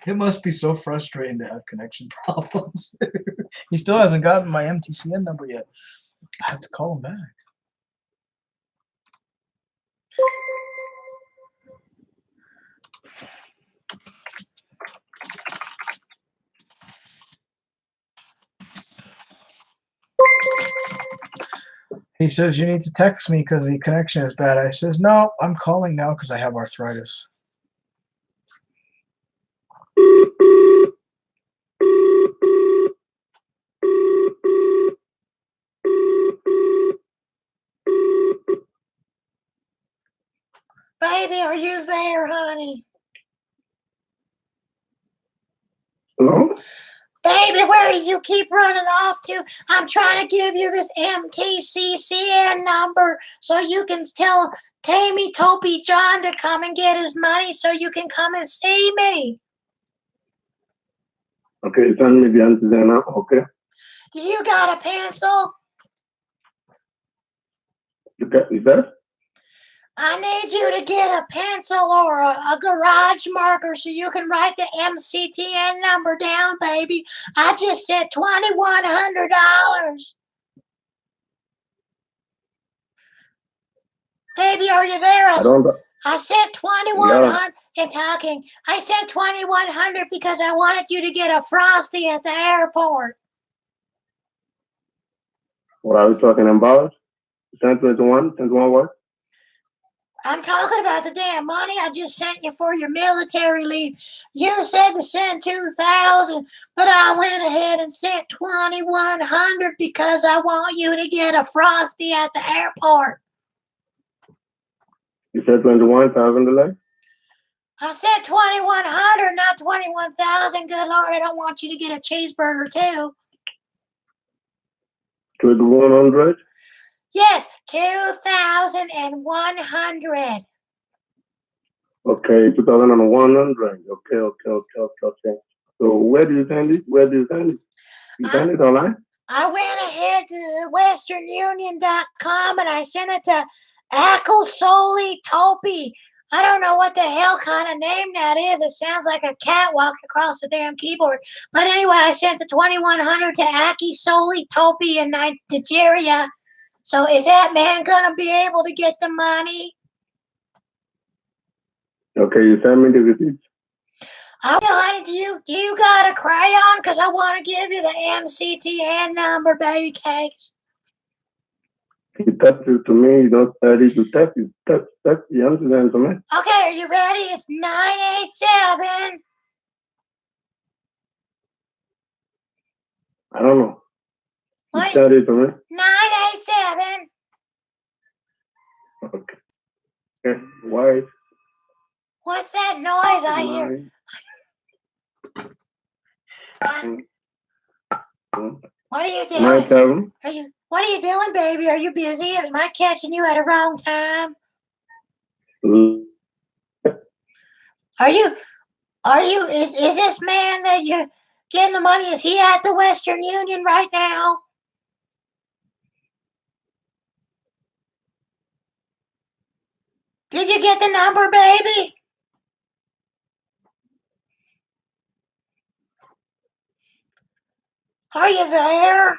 It must be so frustrating to have connection problems. He still hasn't gotten my MTCN number yet. I have to call him back. He says you need to text me because the connection is bad. I says, no, I'm calling now because I have arthritis. Baby, are you there, honey? Hello? Baby, where do you keep running off to? I'm trying to give you this MTCCN number so you can tell Tammy Topi John to come and get his money so you can come and see me. Okay, send me the answer now, okay? Do you got a pencil? You said? I need you to get a pencil or a garage marker so you can write the MCTN number down, baby. I just said $2,100. Baby, are you there? I don't. I said 2,100 and talking. I said 2,100 because I wanted you to get a Frosty at the airport. What are we talking about? Send 21 what? I'm talking about the damn money I just sent you for your military leave. You said to send 2,000, but I went ahead and sent 2,100 because I want you to get a Frosty at the airport. You said 21,000 delay? I said 2,100, not 21,000. Good Lord, I don't want you to get a cheeseburger too. 2100? Yes, 2,100. Okay, 2,100. Okay. So where do you send it? You send it online? I went ahead to westernunion.com and I sent it to Axoli Topi. I don't know what the hell kind of name that is. It sounds like a cat walked across the damn keyboard. But anyway, I sent the 2,100 to Axoli Topi in Nigeria. So is that man gonna be able to get the money? Okay, you send me the receipt. Honey, do you got a crayon? Because I want to give you the MCTN number, baby cakes. You text it to me, you don't study to text it. Text the answer to me. Okay, are you ready? It's 987. I don't know. You What? send it to me. 987. Okay. Why? What's that noise I hear? What are you doing? 97. What are you doing, baby? Are you busy? Am I catching you at a wrong time? Is this man that you're getting the money, is he at the Western Union right now? Did you get the number, baby? Are you there?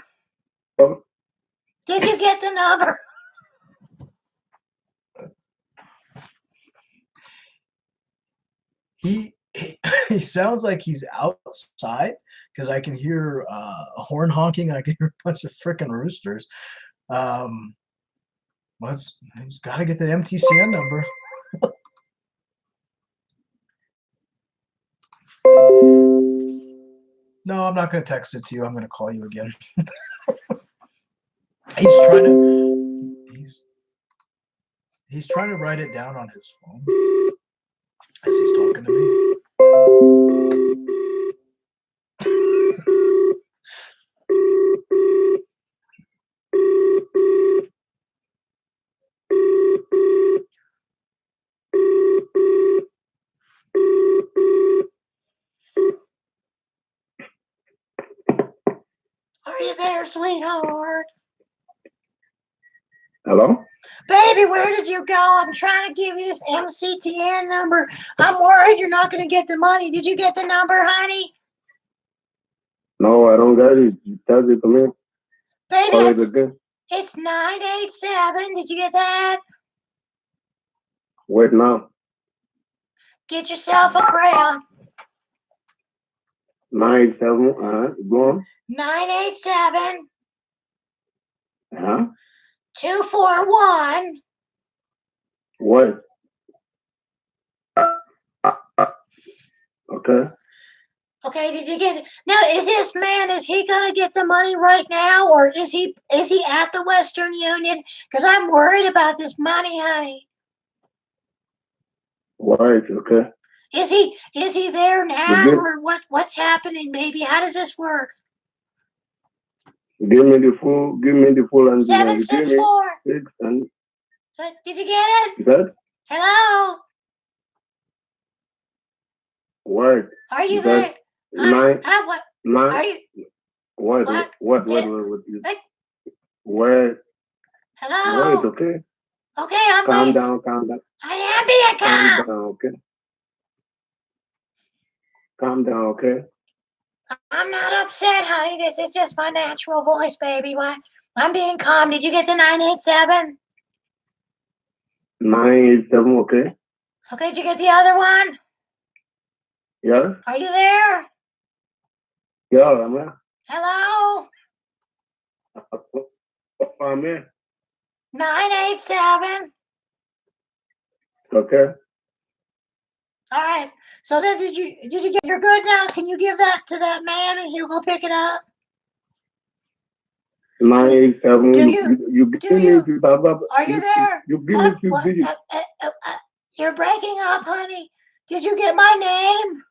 Oh. Did you get the number? He sounds like he's outside because I can hear a horn honking and I can hear a bunch of freaking roosters. He's got to get the MTCN number. No, I'm not going to text it to you. I'm going to call you again. He's trying to write it down on his phone as he's talking to me. Are you there, sweetheart? Hello? Baby, where did you go? I'm trying to give you this MCTN number. I'm worried you're not going to get the money. Did you get the number, honey? No, I don't get it. You tell it to me. Baby, Call it again. it's 987. Did you get that? Wait now. Get yourself a crayon. 97. Go on. 987 Uh-huh. 241. What? Okay. Okay, did you get it? Now, is this man, is he going to get the money right now, or is he at the Western Union? Because I'm worried about this money, honey. Right. Okay. Is he there now, Good. or what's happening, baby? How does this work? Give me the full and 764. 6 and Did you get it? that. Hello? What? Are you That there? nine What? nine. Are you? What? What? What? What? Wait. Hello? Wait. Okay. Okay, I'm Calm waiting. down. Calm down. I am being Calm calm. down. Okay. Calm down. Okay. I'm not upset, honey. This is just my natural voice, baby. I'm being calm. Did you get the 987? 987. Okay. Okay, did you get the other one? Yes. Are you there? Yeah. I'm here. Hello? I'm here. 987. Okay. All right. So then did you get, you're good now? Can you give that to that man and he'll go pick it up? 987. Do You give me you? to Baba. Are you there? You give me two What? digits. You're breaking up, honey. Did you get my name?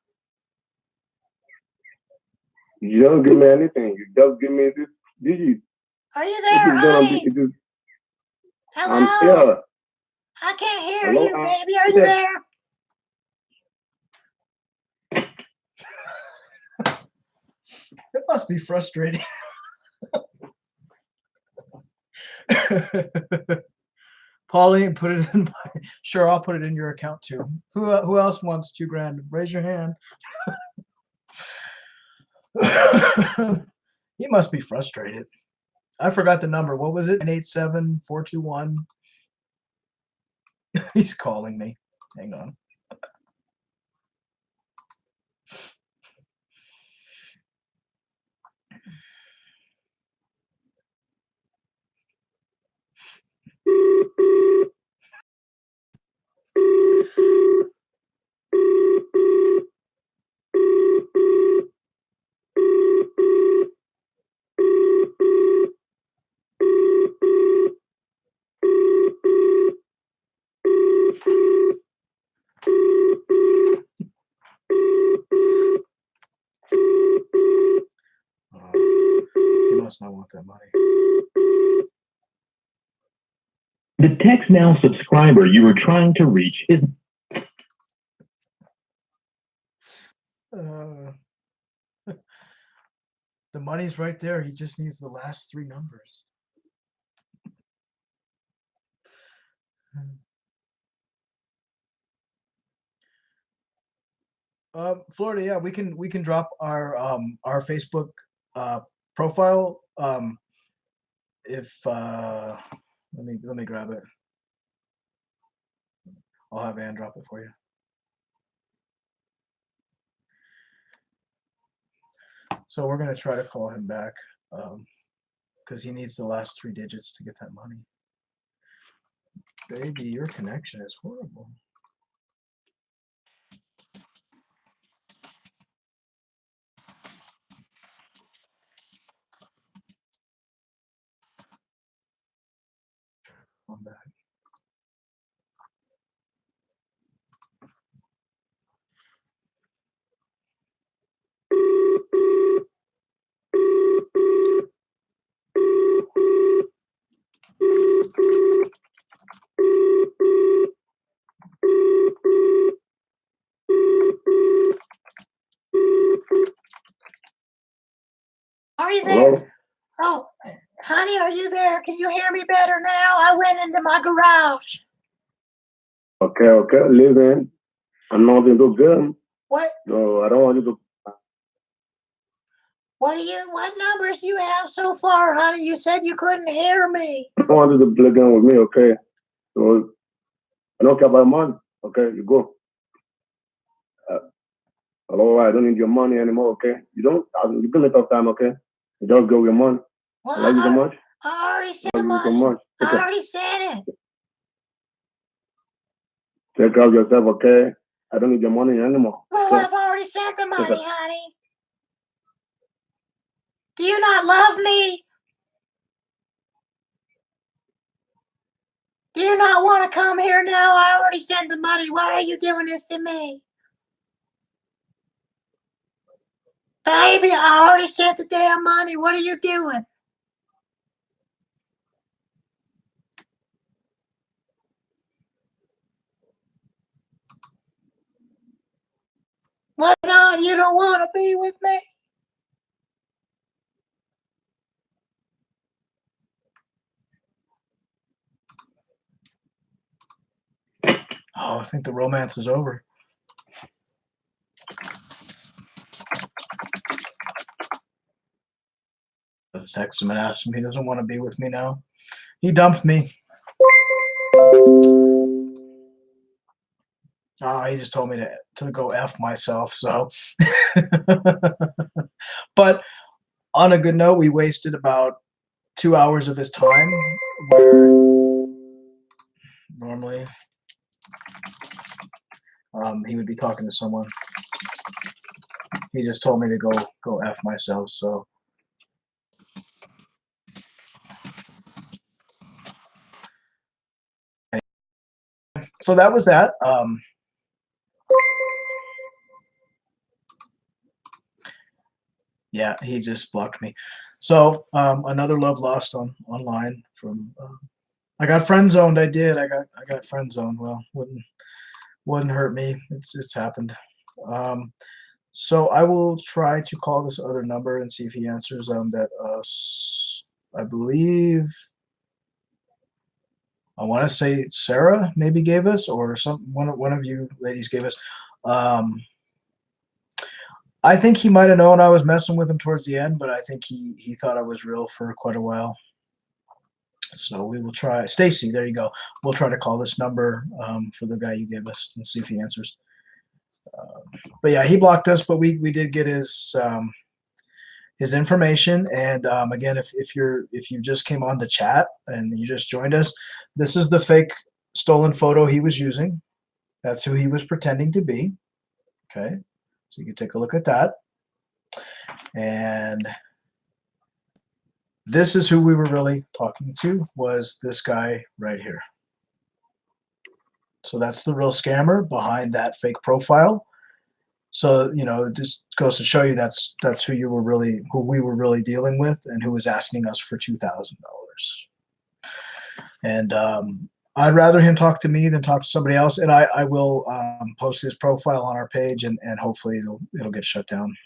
You don't give me anything. You just give me this digit. Are you It there, is gonna honey? be. It is. Hello? I'm here. I can't hear Hello, you, I'm baby. Are you here. there? It must be frustrating. Pauline, put it in my. Sure, I'll put it in your account too. Who else wants $2,000? Raise your hand. He must be frustrated. I forgot the number. What was it? 987-421. He's calling me. Hang on. He must not want that money. The Text Now subscriber you were trying to reach is The money's right there. He just needs the last three numbers. Florida, yeah, we can drop our Facebook profile. If let me grab it. I'll have Ann drop it for you. So we're gonna try to call him back because he needs the last three digits to get that money. Baby, your connection is horrible. I'm back. Are you there? Hello. Honey, are you there? Can you hear me better now? I went into my garage. Okay. Listen, I'm not going to do good. What? No, I don't want you to. What numbers do you have so far, honey? You said you couldn't hear me. I don't want you to play game with me, okay? So I don't care about money. Okay, you go. Hello, I don't need your money anymore, okay? You don't. You give me tough time, okay? You just go with your money. Well, I love you so much. I already said I love you so money. much. I Okay. already said it. Take care of yourself, okay? I don't need your money anymore. Well, Okay? I've already said the money, Okay. honey. Do you not love me? Do you not want to come here now? I already sent the money. Why are you doing this to me? Baby, I already sent the damn money. What are you doing? What on? You don't want to be with me? Oh, I think the romance is over. I text him and asked him he doesn't want to be with me now. He dumped me. Oh, he just told me to go F myself. So, but on a good note, we wasted about 2 hours of his time where normally he would be talking to someone. He just told me to go F myself. So that was that. Yeah, he just blocked me. So another love lost online from. I got friend zoned. I did. I got friend zoned. Well, wouldn't hurt me. It's happened. So I will try to call this other number and see if he answers. That I believe. I want to say Sarah maybe gave us, or one of you ladies gave us. I think he might have known I was messing with him towards the end, but I think he thought I was real for quite a while. So we will try. Stacy, there you go. We'll try to call this number for the guy you gave us and see if he answers. But yeah, he blocked us, but we did get his information. And again, if you just came on the chat and you just joined us, this is the fake stolen photo he was using. That's who he was pretending to be. Okay. So you can take a look at that. And this is who we were really talking to, was this guy right here. So that's the real scammer behind that fake profile. So, it just goes to show you that's who we were really dealing with, and who was asking us for $2,000. And I'd rather him talk to me than talk to somebody else. And I will post his profile on our page, and hopefully it'll get shut down.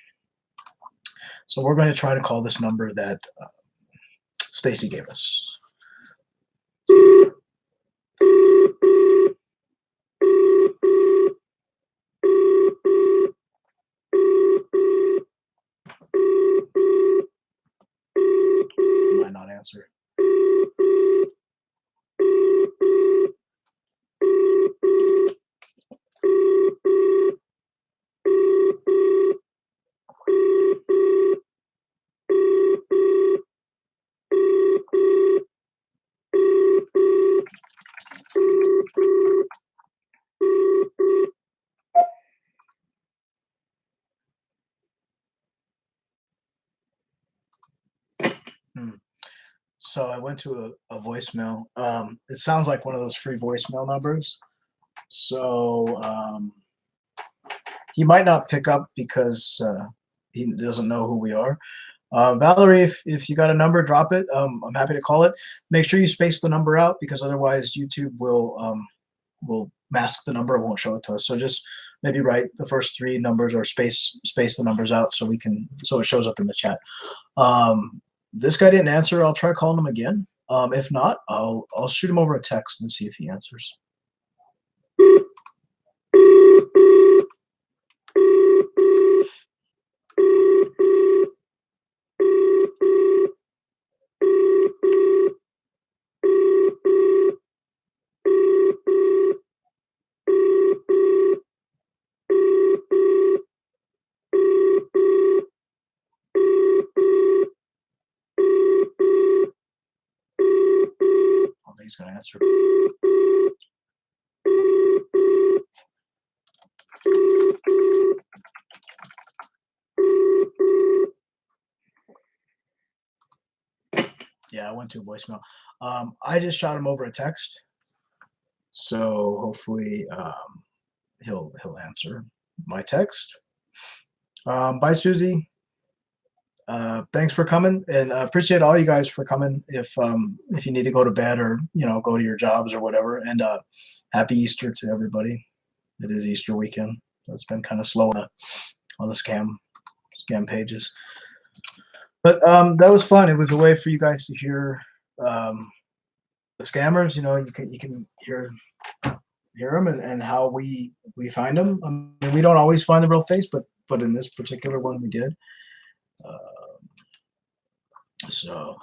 So we're going to try to call this number that Stacy gave us. He might not answer. So I went to a voicemail. It sounds like one of those free voicemail numbers. So he might not pick up because he doesn't know who we are. Valerie, if you got a number, drop it. I'm happy to call it. Make sure you space the number out, because otherwise YouTube will mask the number. It won't show it to us. So just maybe write the first 3 numbers, or space the numbers out so it shows up in the chat. this guy didn't answer. I'll try calling him again. If not, I'll shoot him over a text and see if he answers. I don't think he's gonna answer. Yeah, I went to a voicemail. I just shot him over a text, so hopefully he'll answer my text. Bye, Susie. Thanks for coming, and I appreciate all you guys for coming. If you need to go to bed or go to your jobs or whatever, and happy Easter to everybody. It is Easter weekend, so it's been kind of slow on the scam pages. But that was fun. It was a way for you guys to hear the scammers. You can hear them and how we find them. I mean, we don't always find the real face, but in this particular one we did. So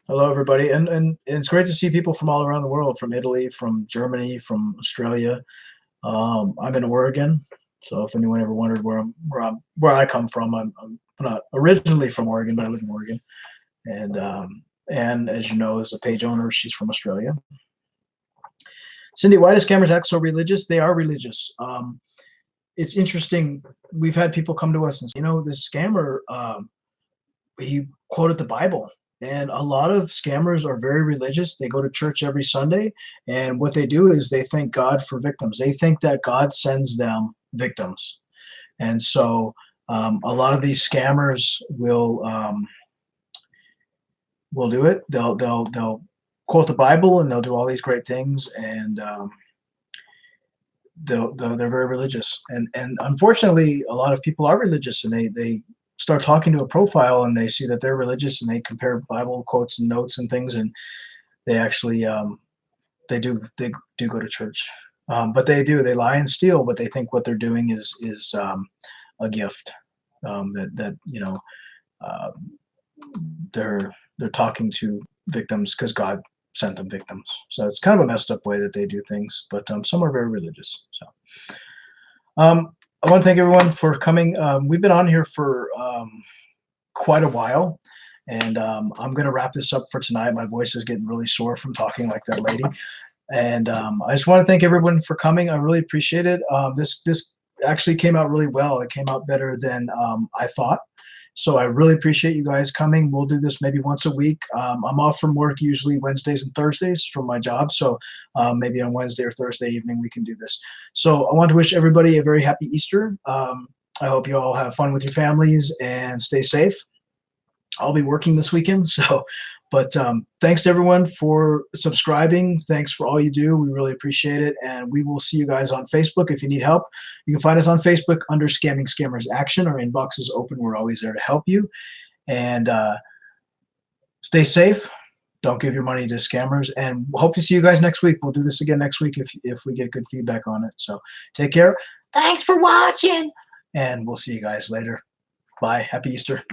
hello everybody, and it's great to see people from all around the world, from Italy, from Germany, from Australia. I'm in Oregon. So if anyone ever wondered where I come from, I'm not originally from Oregon, but I live in Oregon. And as you know, as a page owner, she's from Australia. Cindy, why do scammers act so religious? They are religious. It's interesting. We've had people come to us and say, this scammer, he quoted the Bible. And a lot of scammers are very religious. They go to church every Sunday. And what they do is they thank God for victims. They think that God sends them victims. And so a lot of these scammers will do it. They'll quote the Bible and they'll do all these great things. And they're very religious. And unfortunately, a lot of people are religious, and they start talking to a profile and they see that they're religious, and they compare Bible quotes and notes and things, and they actually they do go to church, but they lie and steal, but they think what they're doing is a gift, that they're talking to victims because God sent them victims. So it's kind of a messed up way that they do things, but some are very religious. So I want to thank everyone for coming. We've been on here for quite a while, and I'm going to wrap this up for tonight. My voice is getting really sore from talking like that lady. And I just want to thank everyone for coming. I really appreciate it. This actually came out really well. It came out better than I thought. So I really appreciate you guys coming. We'll do this maybe once a week. I'm off from work usually Wednesdays and Thursdays from my job. So maybe on Wednesday or Thursday evening we can do this. So I want to wish everybody a very happy Easter. I hope you all have fun with your families and stay safe. I'll be working this weekend. But thanks to everyone for subscribing. Thanks for all you do. We really appreciate it. And we will see you guys on Facebook. If you need help, you can find us on Facebook under Scamming Scammers Action. Our inbox is open. We're always there to help you. And stay safe. Don't give your money to scammers. And we'll hope to see you guys next week. We'll do this again next week if we get good feedback on it. So take care. Thanks for watching. And we'll see you guys later. Bye. Happy Easter.